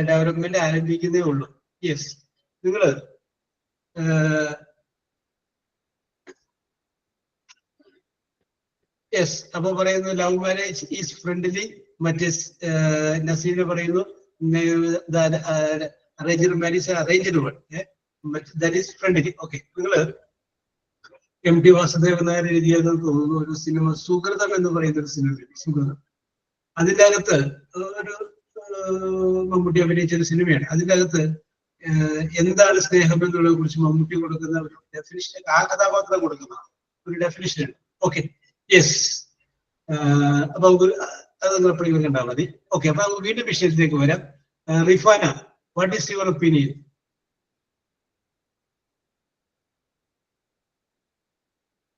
ഡെവലപ്മെന്റ് ആരംഭിക്കുന്നേ ഉള്ളൂ. യെസ്, നിങ്ങള് യെസ് അപ്പൊ പറയുന്നു ലവ് മാരേജ് ഈസ് ഫ്രണ്ട്ലി. മറ്റേ നസീന പറയുന്നു arranged marriage arranged one, that is friendly. Okay, നിങ്ങള് MT വാസുദേവൻ നായർ എഴുതിയെന്ന് തോന്നുന്നു ഒരു സിനിമ സുഹൃതം എന്ന് പറയുന്ന ഒരു സിനിമ. സുഹൃതം, അതിൻ്റെ അകത്ത് ഒരു മമ്മൂട്ടി അഭിനയിച്ച ഒരു സിനിമയാണ്. അതിൻ്റെ അകത്ത് എന്താണ് സ്നേഹം എന്നുള്ളതിനെ കുറിച്ച് മമ്മൂട്ടി കൊടുക്കുന്ന ഒരു ഡെഫിനിഷൻ, ആ കഥാപാത്രം കൊടുക്കുന്ന ഒരു ഡെഫിനിഷൻ. Okay, yes. അപ്പൊ അത് എപ്പോഴും കണ്ടാൽ മതി. ഓക്കെ, അപ്പൊ നമുക്ക് വീണ്ടും വിഷയത്തിലേക്ക് വരാം. Rifana, what is your opinion?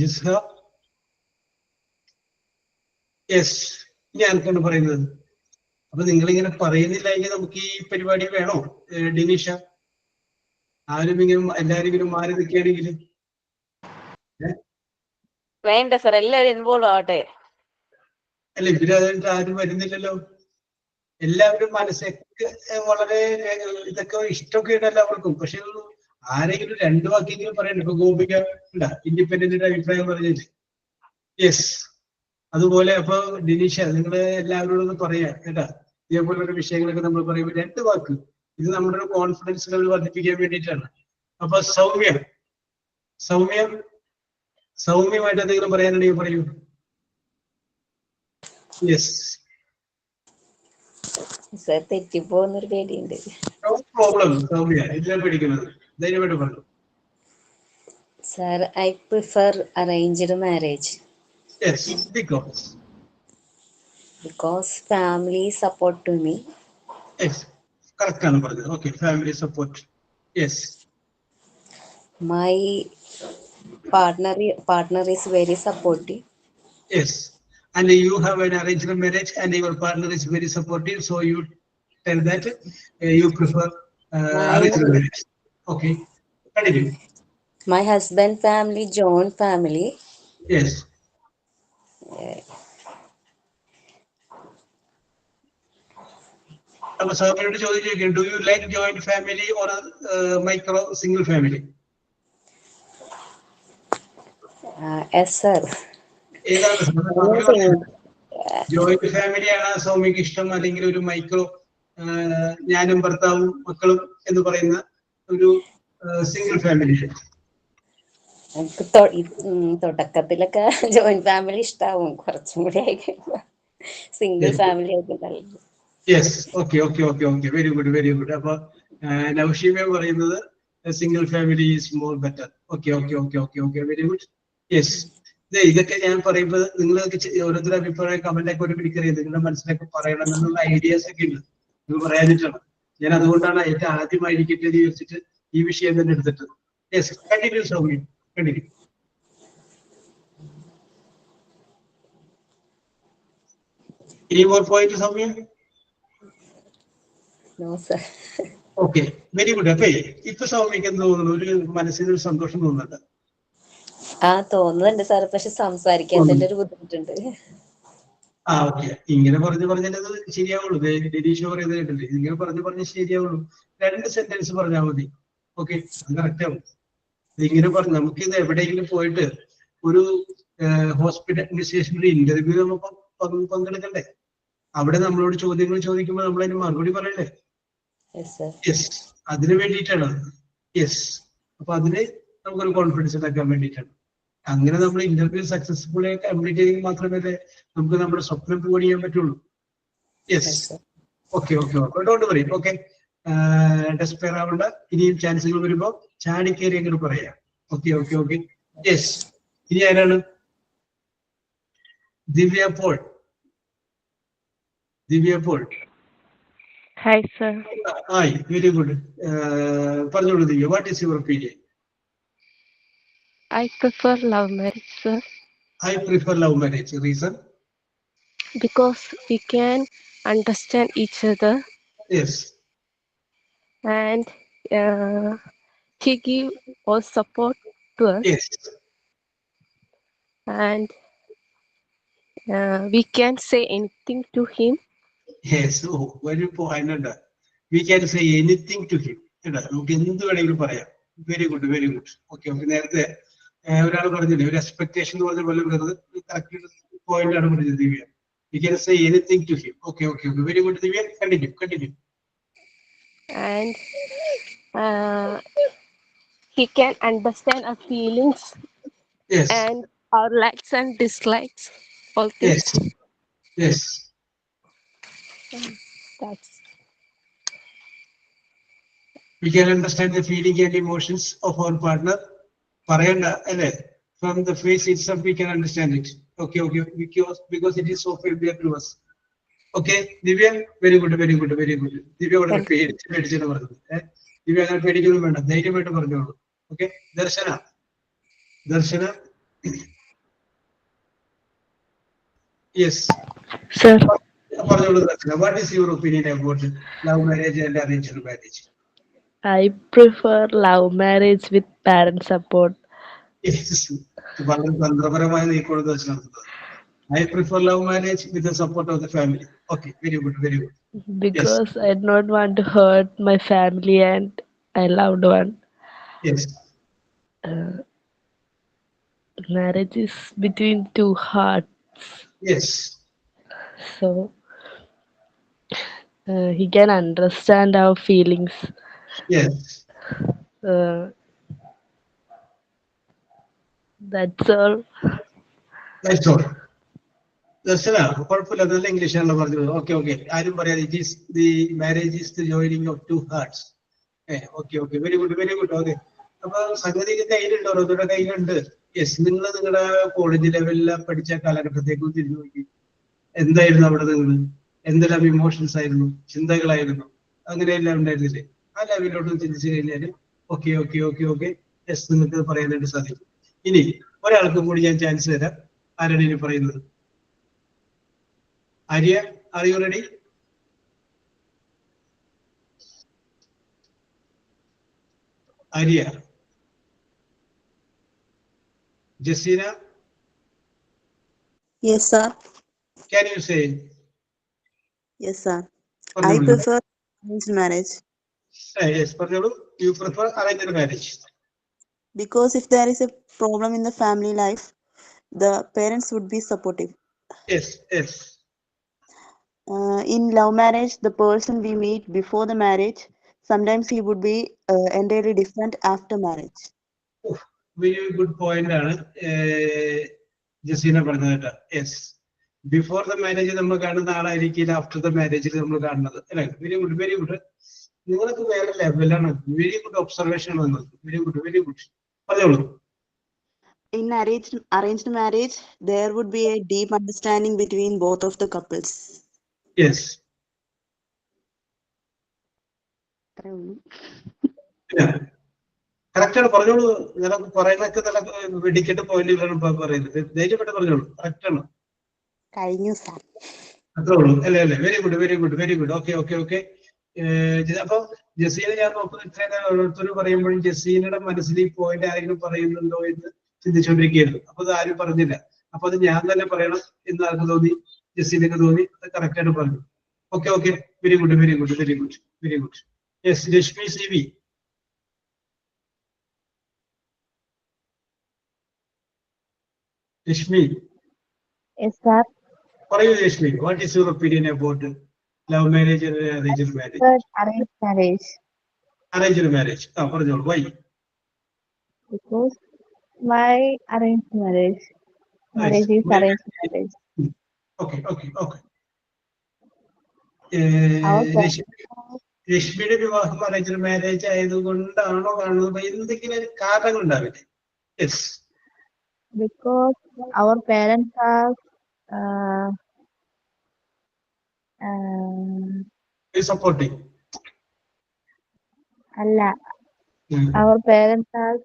Jisha yes ഇനി ആർക്കാണ് പറയുന്നത്? അപ്പൊ നിങ്ങളിങ്ങനെ പറയുന്നില്ലെങ്കിൽ നമുക്ക് ഈ പരിപാടി വേണോ? ഡിനീഷ ആരും ഇങ്ങനെ എല്ലാരും ഇങ്ങനെ മാറി നിൽക്കുകയാണെങ്കിൽ വേണ്ട സർ, എല്ലാവരും ഇൻവോൾവ് ആവട്ടെ. അല്ല ഇവരതിട്ട് ആരും വരുന്നില്ലല്ലോ. എല്ലാവരും മനസ്സൊക്കെ വളരെ ഇതൊക്കെ ഇഷ്ടമൊക്കെ ഉണ്ട് എല്ലാവർക്കും. പക്ഷെ ആരെങ്കിലും രണ്ടു വാക്കെങ്കിലും പറയണ്ട. ഇപ്പൊ ഗോപിക ഉണ്ടാ ഇൻഡിപെൻഡന്റിന്റെ അഭിപ്രായം പറഞ്ഞില്ലേ? യെസ്. അതുപോലെ അപ്പൊ ഡിനീഷ നിങ്ങള് എല്ലാവരോടും ഒന്ന് പറയാ കേട്ടാ. ഇതേപോലുള്ള വിഷയങ്ങളൊക്കെ നമ്മൾ പറയുമ്പോൾ 2 വാക്ക്, ഇത് നമ്മുടെ ഒരു കോൺഫിഡൻസ് ലെവൽ വർദ്ധിപ്പിക്കാൻ വേണ്ടിയിട്ടാണ്. അപ്പൊ സൗമ്യമായിട്ട് എന്തെങ്കിലും പറയാനുണ്ടെങ്കിൽ പറയൂ. യെസ്. സർ തെറ്റിപ്പോന്നൊരു പേടിയുണ്ട്. നോ പ്രോബ്ലം സൗമ്യ, എല്ലാം പേടിക്കുന്നത്. ധൈര്യമായിട്ട് പറഞ്ഞു. Sir, I prefer arranged marriage. Yes, because family support to me. Yes, correct ആണ് പറഞ്ഞത്. Okay, family support. Yes. My partner is very supportive. Yes, and you have an arranged marriage and your partner is very supportive, so you tell that you prefer arranged marriage. Okay, continue. My husband family joint family. Yes. അപ്പൊ സാറിനോട് ചോദിച്ചു, do you like joint family or micro single family? Yes sir. ഏതാണ് joint family ആണ് സൗമ്യക്ക് ഇഷ്ടം, അല്ലെങ്കിൽ ഒരു micro ഞാനും ഭർത്താവും മക്കളും എന്ന് പറയുന്ന ഒരു സിംഗിൾ ഫാമിലി? തുടക്കത്തിലൊക്കെ ജോയിന്റ് ഫാമിലി ഇഷ്ടാവും, കുറച്ചും കൂടി ആയി സിംഗിൾ ഫാമിലി ആയിട്ട് നല്ലത്. Yes. Okay okay okay okay very good very good. അപ്പൊ നൗഷീമ പറയുന്നത് single family is more better. Okay okay okay okay okay very good. Yes. ഇതൊക്കെ ഞാൻ പറയുമ്പോൾ നിങ്ങൾക്ക് ഓരോരുത്തരുടെ അഭിപ്രായം കമന്റൊക്കെ ഒരു പിടിക്കറിയാം, നിങ്ങളുടെ മനസ്സിലൊക്കെ പറയണം എന്നുള്ള ഐഡിയാസ് ഒക്കെ ഉണ്ട്. നിങ്ങൾ പറയാനിട്ടാണ് ഞാൻ, അതുകൊണ്ടാണ് ഏറ്റവും ആദ്യമായിരിക്കട്ടെ എന്ന് ചോദിച്ചിട്ട് ഈ വിഷയം തന്നെ എടുത്തിട്ട്. Yes, continue Soumya, continue. Any more point, Soumya? No, sir. Okay, very good. അപ്പൊ ഇപ്പൊ സൗമ്യക്ക് എന്ത് തോന്നുന്നു? ഒരു മനസ്സിന് ഒരു സന്തോഷം തോന്നുന്നുണ്ട്? തോന്നുന്നുണ്ട് സാർ, പക്ഷെ സംസാരിക്കാത്തതിന്റെ ഒരു ബുദ്ധിമുട്ടുണ്ട്. ഓക്കെ. ഇങ്ങനെ പറഞ്ഞത് ശരിയാവുള്ളൂ. ഡിനീഷ് പറയുന്നത് കേട്ടില്ലേ? ഇങ്ങനെ പറഞ്ഞ് ശരിയാവുള്ളൂ. 2 സെന്റൻസ് പറഞ്ഞാൽ മതി. ഓക്കെ, അത് കറക്റ്റ് ആവും. ഇങ്ങനെ പറഞ്ഞു നമുക്ക് ഇത് എവിടെയെങ്കിലും പോയിട്ട് ഒരു ഹോസ്പിറ്റൽ അഡ്മിനിസ്ട്രേഷൻ ഒരു ഇന്റർവ്യൂ നമുക്ക് പങ്കെടുക്കണ്ടേ? അവിടെ നമ്മളോട് ചോദ്യങ്ങൾ ചോദിക്കുമ്പോൾ നമ്മൾ അതിന് മറുപടി പറയണ്ടേ? യെസ്, അതിന് വേണ്ടിയിട്ടാണ്. യെസ്, അപ്പൊ അതിന് നമുക്കൊരു കോൺഫിഡൻസ് ഉണ്ടാക്കാൻ വേണ്ടിയിട്ടാണ്. അങ്ങനെ നമ്മൾ ഇന്റർവ്യൂ സക്സസ്ഫുൾ ആയി കംപ്ലീറ്റ് ചെയ്തെങ്കിൽ മാത്രമേ നമുക്ക് നമ്മുടെ സ്വപ്നം പൂർണ്ണ ചെയ്യാൻ പറ്റുള്ളൂ. Yes. Okay okay okay, don't worry. Okay, despair ആവണ്ട. ഇനിയും ചാൻസുകൾ വരുമ്പോ ചാടിക്കേറി അങ്ങോട്ട് പറയാം. Okay okay okay. യെസ്. ഇനി ആരാണ്? Divya Paul. Hi sir. Hi, very good. പറഞ്ഞോളൂ Divya, what is your opinion? I prefer love marriage, sir. I prefer love marriage. Reason? Because we can understand each other. Yes. And he give all support to us. Yes. And we can say anything to him. Yes. Oh, very point. We can say anything to him. നമുക്ക് എന്ത് വേണമെങ്കിലും പറയാം. Very good very good. Okay okay. നേരത്തെ ഒരാൾ പറഞ്ഞില്ലേ, ഒരു expectation എന്ന് പറഞ്ഞ പോലെ കറക്റ്റ് പോയിന്റ് ആണ് പറഞ്ഞത് ദിവ്യ. We can say anything to him. Okay okay okay. Very good Divya. Continue. And he can understand our feelings. Yes. And our likes and dislikes. All things. Yes. That's. We can understand the feeling and emotions of our partner. Parayanda, alle. From the face itself, we can understand it. Okay. Because it is so familiar to us. Okay, Divya, very good. Divya, what are paid? Divya, I'm very good. Okay, Darshana. Yes. Sir, What is your opinion about love marriage and arranged marriage? I prefer love marriage with parent support. Yes. I prefer love marriage with the support of the family. Okay, very good, very good. Yes, Because I do not want to hurt my family and my loved one. yes, Marriage is between two hearts, yes, so he can understand our feelings. yes. That's all. That's all. ദർശന കുഴപ്പമില്ല, നല്ല ഇംഗ്ലീഷാണല്ലോ പറഞ്ഞത്. Okay okay, ആരും പറയാതെ it is the marriage is the joining of two hearts. Okay okay, very good very good. Okay, അപ്പൊ സംഗതി കയ്യിലുണ്ടോ? ഓരോരുത്തരുടെ കയ്യിലുണ്ട്. Yes, നിങ്ങൾ നിങ്ങളുടെ കോളേജ് ലെവലിൽ പഠിച്ച കാലഘട്ടത്തേക്കും തിരിഞ്ഞു നോക്കി. എന്തായിരുന്നു അവിടെ നിങ്ങൾ? എന്തെല്ലാം ഇമോഷൻസ് ആയിരുന്നു, ചിന്തകളായിരുന്നു, അങ്ങനെയെല്ലാം ഉണ്ടായിരുന്നില്ലേ? ആ ലെവലിലോട്ട് ചിന്തിച്ചു കഴിഞ്ഞാൽ okay okay okay okay yes, നിങ്ങൾക്ക് പറയാനായിട്ട് സാധിക്കും. ഇനി ഒരാൾക്കും കൂടി ഞാൻ ചാൻസ് തരാം. ആരാണ് ഇനി പറയുന്നത്? Arya, are you ready? Arya. Jessina? Yes, sir. Can you say? Yes, sir. I prefer arranged marriage. Yes, you prefer arranged marriage. Because if there is a problem in the family life, the parents would be supportive. Yes, yes. In love marriage, the person we meet before the marriage, sometimes he would be entirely different after marriage. Very good point, Jessina പറഞ്ഞത്. Yes. Before the marriage നമ്മൾ കാണുന്ന ആളായിരിക്കില്ല after the marriage നമ്മൾ കാണുന്നത്. അല്ലേ? Very good, very good. നിങ്ങൾക്ക് വേറെ ലെവലാണ്. Very good observation ആണ്. Very good, very good. പറഞ്ഞോളൂ. In arranged marriage, there would be a deep understanding between both of the couples. Yes. Correct ആണ്, പറഞ്ഞോളൂ. നിനക്ക് പറയുന്നൊക്കെ നല്ല വെടിക്കെട്ട് പോയിന്റുകളാണ് പറയുന്നത്. ധൈര്യപ്പെട്ട് പറഞ്ഞോളൂ, കറക്റ്റ് ആണ്. കഴിഞ്ഞു സാർ. അത്രേ ഉള്ളൂ അല്ലേ? അല്ലേ? Very good very good very good. Okay okay okay. അപ്പൊ ജസീന, ഞാൻ നോക്കുന്ന ഇത്രയും ഓരോരുത്തർ പറയുമ്പോഴും ജസീനയുടെ മനസ്സിൽ ഈ പോയിന്റ് ആരെങ്കിലും പറയുന്നുണ്ടോ എന്ന് ചിന്തിച്ചുകൊണ്ടിരിക്കുകയായിരുന്നു. അപ്പൊ അത് ആരും പറഞ്ഞില്ല. അപ്പൊ അത് ഞാൻ തന്നെ പറയണം എന്ന് ആർക്ക് തോന്നി? ജസീനക്ക് തോന്നി. അത് കറക്റ്റ് ആയിട്ട് പറഞ്ഞു. Okay okay, very good very good very good very good. Yes, Reshmi C V. Reshmi. Yes, sir. പറയൂ Reshmi, what is your opinion about love marriage and arranged marriage? Arranged marriage. Arranged marriage. പറഞ്ഞോളൂ, why? Because why arranged marriage? Marriage is arranged marriage. Okay, okay, okay. Our രശ്മിയുടെ വിവാഹം arranged marriage ആയതുകൊണ്ടാണോ കാണുന്നത്? എന്തെങ്കിലും ഒരു കാരണങ്ങൾ ഉണ്ടാവില്ലേ? Yes. Because our parents are supporting അല്ല, our parents are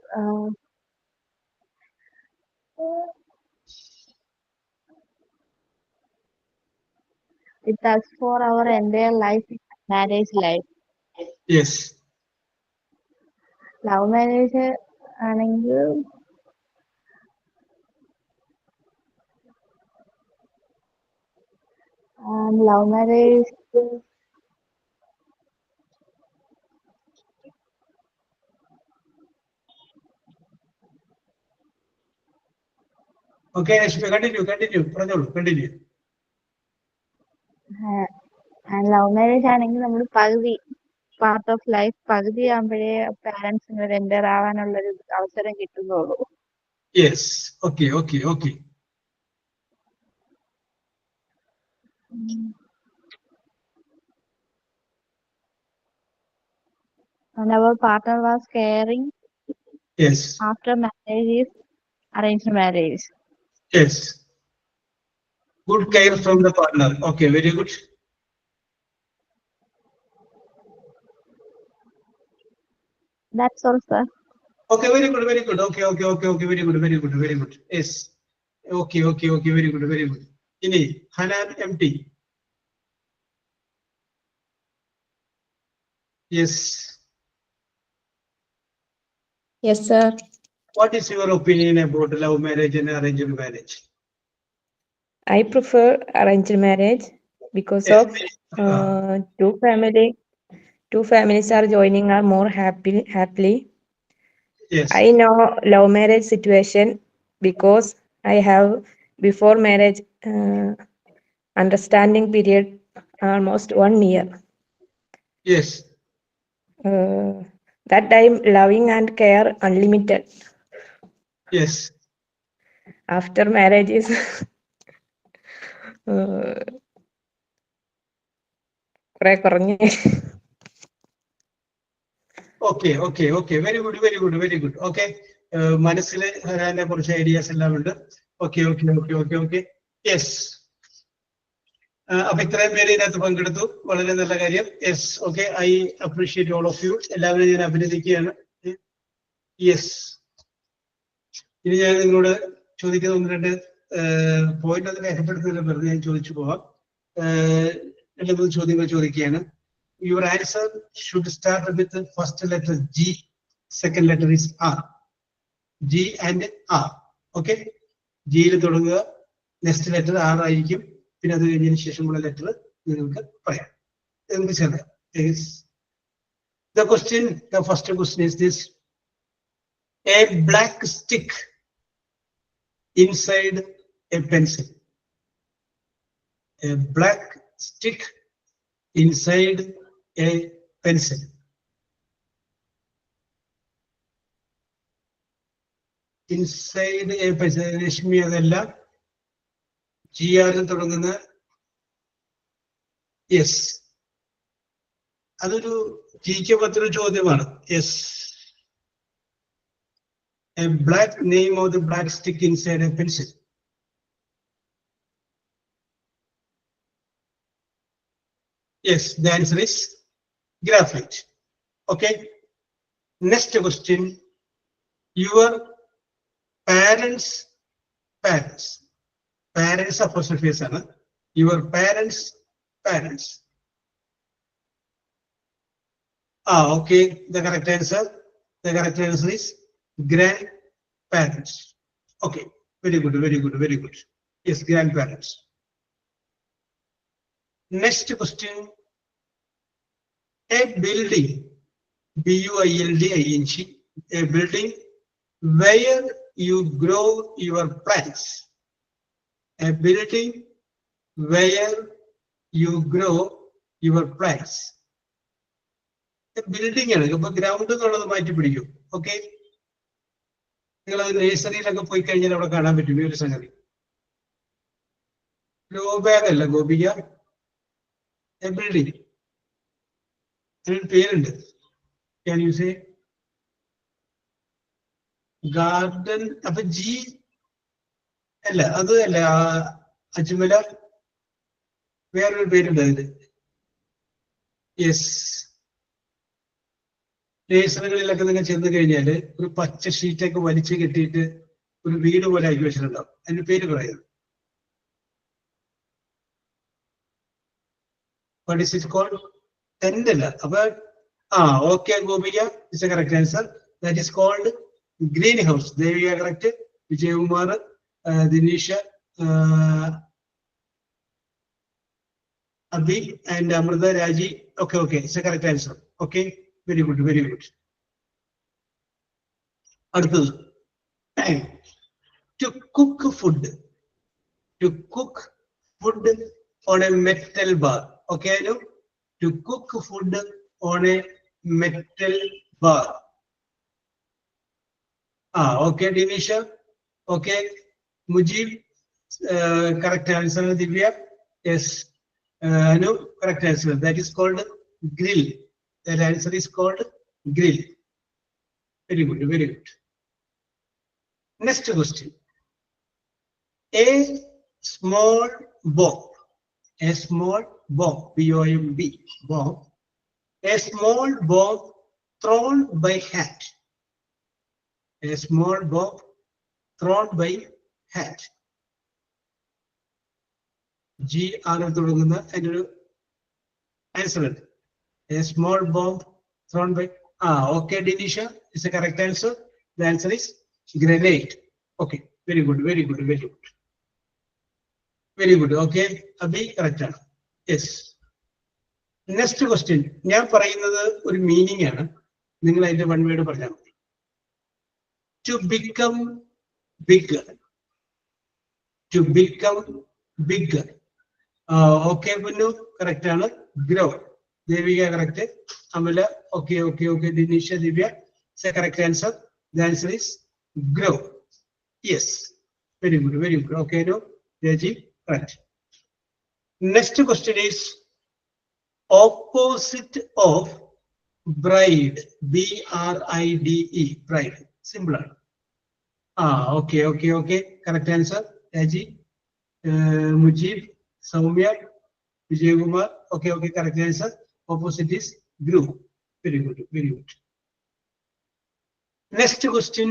with us for our entire life, marriage life. Yes. Love marriage ആണെങ്കിൽ love marriage Okay, Rashmi, continue. പറഞ്ഞോളൂ, continue. Love marriage ആണെങ്കിൽ നമ്മൾ പകുതി പാർട്ട് ഓഫ് ലൈഫ് പകുതി ആകുമ്പോഴേ പാരന്റ്സിന് ഒരു enter ആവാനുള്ളൊരു അവസരം കിട്ടുന്നുള്ളൂ. Yes. Okay, okay, okay. And our partner was caring. Yes. After marriage is arranged marriage. Yes. Good care from the partner. Okay, very good. That's all, sir. Okay, very good, very good. Okay, very good. Yes. Okay, very good. Ini Hanan MT. Yes. Yes, sir. What is your opinion about love marriage and arranged marriage? I prefer arranged marriage because Yes. of two families are joining are more happily. Yes. I know love marriage situation because I have before marriage understanding period almost 1 year. Yes. That time loving and care unlimited. Yes. After marriage is കുറെ കുറഞ്ഞ്. Okay. Very good. Okay. മനസ്സിൽ വരാൻ്റെ കുറച്ച് ideas എല്ലാം ഉണ്ട്. Okay. Yes. അപ്പൊ ഇത്രയും പേര് ഇതിനകത്ത് പങ്കെടുത്തു. വളരെ നല്ല കാര്യം. Yes. Okay. I appreciate all of you. എല്ലാവരും ഞാൻ അഭിനന്ദിക്കുകയാണ്. Yes. ഇനി ഞാൻ നിങ്ങളോട് ചോദിക്കുന്ന 1-2 പോയിന്റ് അത് രേഖപ്പെടുത്തുന്നില്ല, വെറുതെ ഞാൻ ചോദിച്ചു പോവാം. 2-3 ചോദ്യങ്ങൾ ചോദിക്കുകയാണ്. Your answer should start with the first letter G, second letter is R. G and R. Okay? G യിൽ തുടങ്ങുക, നെക്സ്റ്റ് ലെറ്റർ R ആയിരിക്കും, പിന്നെ അത് കഴിഞ്ഞതിന് ശേഷമുള്ള ലെറ്റർ നിങ്ങൾക്ക് പറയാം. എന്ത് ചെയ്യാം? The first question is this: a black stick inside a pencil. A black stick inside a pencil. Inside a pencil. Rashmi അതല്ല, GR തുടങ്ങുന്ന. യെസ്, അതൊരു ജിക്ക് പത്തൊരു ചോദ്യമാണ്. Yes, a black name of the black stick inside a pencil. Yes, the answer is graphite. Okay. Next question: your parents apostrophe ആണ്. Your parents. Okay. The correct answer is grandparents. Okay. Very good. Yes, grandparents. Next question: a building, building, a building where you grow your plants. A building where you grow your plants. Building ആണ്. ഇപ്പൊ ground എന്നുള്ളത് മാറ്റി പിടിക്കും. Okay, നിങ്ങൾ അത് നഴ്സറിയിലൊക്കെ പോയി കഴിഞ്ഞാൽ അവിടെ കാണാൻ പറ്റും ഈ ഒരു സംഗതി. ഗ്രോ ബാഗ് അല്ല ഗോപിക, ബിൽഡിംഗ്. അതിനൊരു പേരുണ്ട്. Can you say? ഗാർഡൻ. അപ്പൊ ജി അല്ല, അത് അല്ല അജ്മല, വേറൊരു പേരുണ്ട് അതിന്. യെസ്, നഴ്സറികളിലൊക്കെ നിങ്ങൾ ചെന്ന് കഴിഞ്ഞാൽ ഒരു പച്ച ഷീറ്റൊക്കെ വലിച്ചു കെട്ടിയിട്ട് ഒരു വീട് പോലെ ആക്കി വെച്ചിട്ടുണ്ടാവും. അതിന്റെ പേര് പറയുന്നത് what is it called? Tent അല്ല. അപ്പൊ okay Gopika, it's a correct answer. That is called green house. Devika correct, Vijayakumar, Dineesha, Abi and Amrita, Raji. Okay, it's a correct answer. Okay, very good. അടുത്തത്: to cook food on a metal bar. Okay, no? To cook food on a metal bar. Okay, Dinisha. Okay, Mujib, correct answer. Divya, yes. No, correct answer. That is called grill. That answer is called grill. Very good. Next question: a small bomb, B-O-M-B, bomb, a small bomb thrown by hand. A small bomb thrown by hat. GR തുടങ്ങുന്ന അതിൻ്റെ ഒരു answer ഉണ്ട്. A small bomb thrown by. Okay, Denisha, is the correct answer. The answer is grenade. Okay, very good, very good, very good. Very good. Okay, Abhi, correct. Yes. Next question. ഞാൻ പറയുന്നത് ഒരു meaning ആണ്. നിങ്ങൾ അതിന്റെ one word പറഞ്ഞാൽ മതി. To become bigger. To become bigger. Okay, Bunu, correct ആണ്. Grow. Devika, correct. Amala, okay, okay, okay. Dinisha, Divya, say correct answer. The answer is grow. Yes, very good, very good. Okay, no, Deji, correct. Next question is opposite of bride. BRIDE, bride. Simple. Okay, okay, okay. Correct answer. Deji, Mujib, Soumya, Vijay Kumar. Okay, okay. Correct answer. Opposite is grew. Very good, very good. Next question.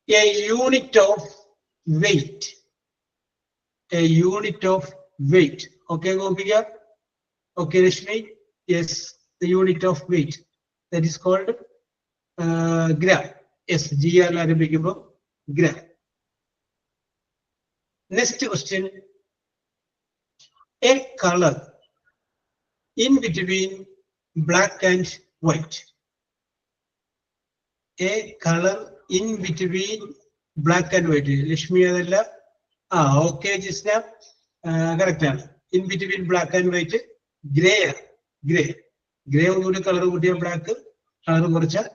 A unit of weight. A unit of weight. Okay, Gopika. Okay, Rashmi. Yes, the unit of weight. That is called gram. Yes, GR Arabikabo, gram. Next question. A color in between black and white. A color in between black and white. Lishmi adalla. Okay, Jisna. Correct. In between black and white, gray. Gray. Gray would color would be black, color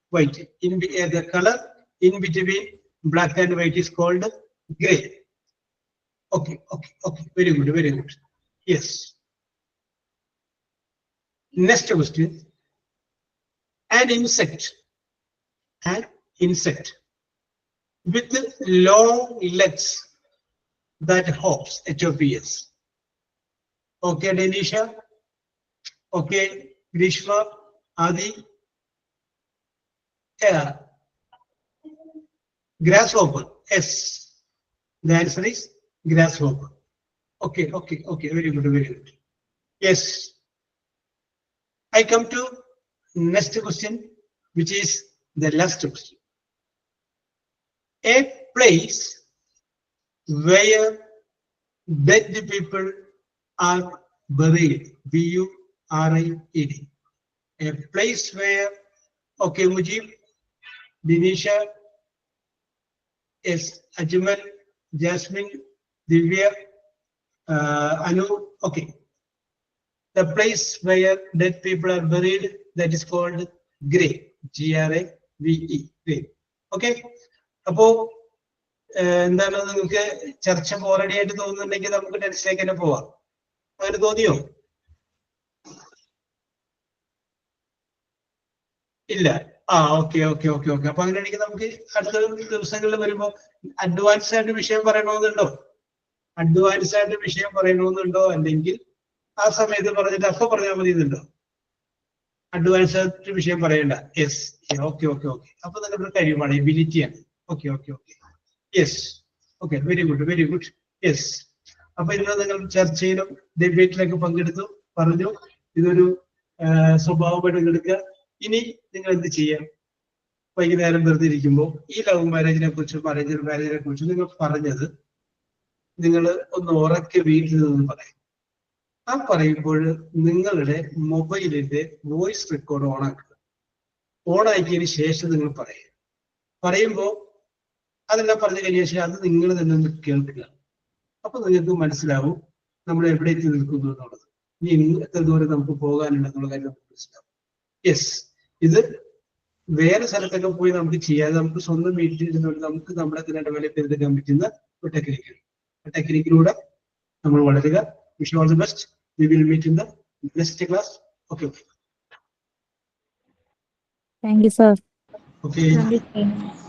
white. The color in between black and white is called gray. Okay, okay, okay. Very good, very good. Yes. Next question. An insect. An insect with long legs that hops. HOPS. Okay, Denisha. Okay, Grishma, Adi. Yeah. Grasshopper. Yes. The answer is grasshopper. Okay, okay, okay. Very good, very good. Yes. I come to next question, which is the last question. A place where dead people are buried. BURIED. A place where, okay, Mujib, Dinisha, yes, Ajmal, Jasmine, Divya, Anu, okay. The place where dead people are buried, that is called grave. GRAVE. Grave. Okay. Apo എന്താണ് നിങ്ങൾക്ക് ചർച്ച already ആയിട്ട് തോന്നുന്നുണ്ടെങ്കിൽ നമുക്ക് ടെൻസിലേക്ക് തന്നെ പോവാം. അങ്ങനെ തോന്നിയോ? ഇല്ല. Okay okay okay okay. അപ്പൊ അങ്ങനെയാണെങ്കിൽ നമുക്ക് അടുത്ത ദിവസങ്ങളിൽ വരുമ്പോൾ അഡ്വാൻസ് ആയിട്ട് വിഷയം പറയണമെന്നുണ്ടോ? അഡ്വാൻസ് ആയിട്ട് വിഷയം പറയണമെന്നുണ്ടോ? അല്ലെങ്കിൽ ആ സമയത്ത് പറഞ്ഞിട്ട് അപ്പൊ പറഞ്ഞാൽ മതി എന്നുണ്ടോ? അഡ്വാൻസ് ആയിട്ട് വിഷയം പറയണ്ട. യെസ്. Okay okay okay. അപ്പൊ നിങ്ങളുടെ കഴിവാണ്, എബിലിറ്റിയാണ്. Okay okay okay. Yes. Okay, very good, very good. Yes. അപ്പൊ ഇന്ന് നിങ്ങൾ ചർച്ചയിലും ഡിബേറ്റിലൊക്കെ പങ്കെടുത്തു, പറഞ്ഞു. ഇതൊരു സ്വഭാവമായിട്ട് എടുക്കുക. ഇനി നിങ്ങൾ എന്ത് ചെയ്യാം? വൈകുന്നേരം വെറുതെ ഇരിക്കുമ്പോൾ ഈ ലവ് മാരേജിനെ കുറിച്ചും അറേഞ്ച് മാരേജിനെ കുറിച്ചും നിങ്ങൾ പറഞ്ഞത് നിങ്ങൾ ഒന്ന് ഉറക്കെ വീട്ടിൽ നിന്ന് പറയും. ആ പറയുമ്പോൾ നിങ്ങളുടെ മൊബൈലിന്റെ വോയിസ് റെക്കോർഡ് ഓണാക്കുക. ഓണാക്കിയതിന് ശേഷം നിങ്ങൾ പറയുമ്പോൾ അതെല്ലാം പറഞ്ഞു കഴിഞ്ഞ ശേഷം അത് നിങ്ങൾ തന്നെ ഒന്ന് കേൾക്കുക. അപ്പൊ നിങ്ങൾക്ക് മനസ്സിലാവും നമ്മൾ എവിടെ എത്തി നിൽക്കുന്നു എന്നുള്ളത്. ഇനി എത്ര ദൂരം നമുക്ക് പോകാനുണ്ടെന്നുള്ള കാര്യം നമുക്ക് മനസ്സിലാവും. യെസ്. ഇത് വേറെ സ്ഥലത്തൊക്കെ പോയി നമുക്ക് ചെയ്യാതെ നമുക്ക് സ്വന്തം വീട്ടിൽ ഇരുന്നുകൊണ്ട് നമുക്ക് നമ്മളെ തന്നെ ഡെവലപ്പ് ചെയ്തെടുക്കാൻ പറ്റുന്ന ഒരു ടെക്നിക്കാണ്. ആ ടെക്നിക്കിലൂടെ നമ്മൾ വളരുക. Wish all the best. We will meet in the next class. Okay. Thank you, sir. Okay. Thank you, sir.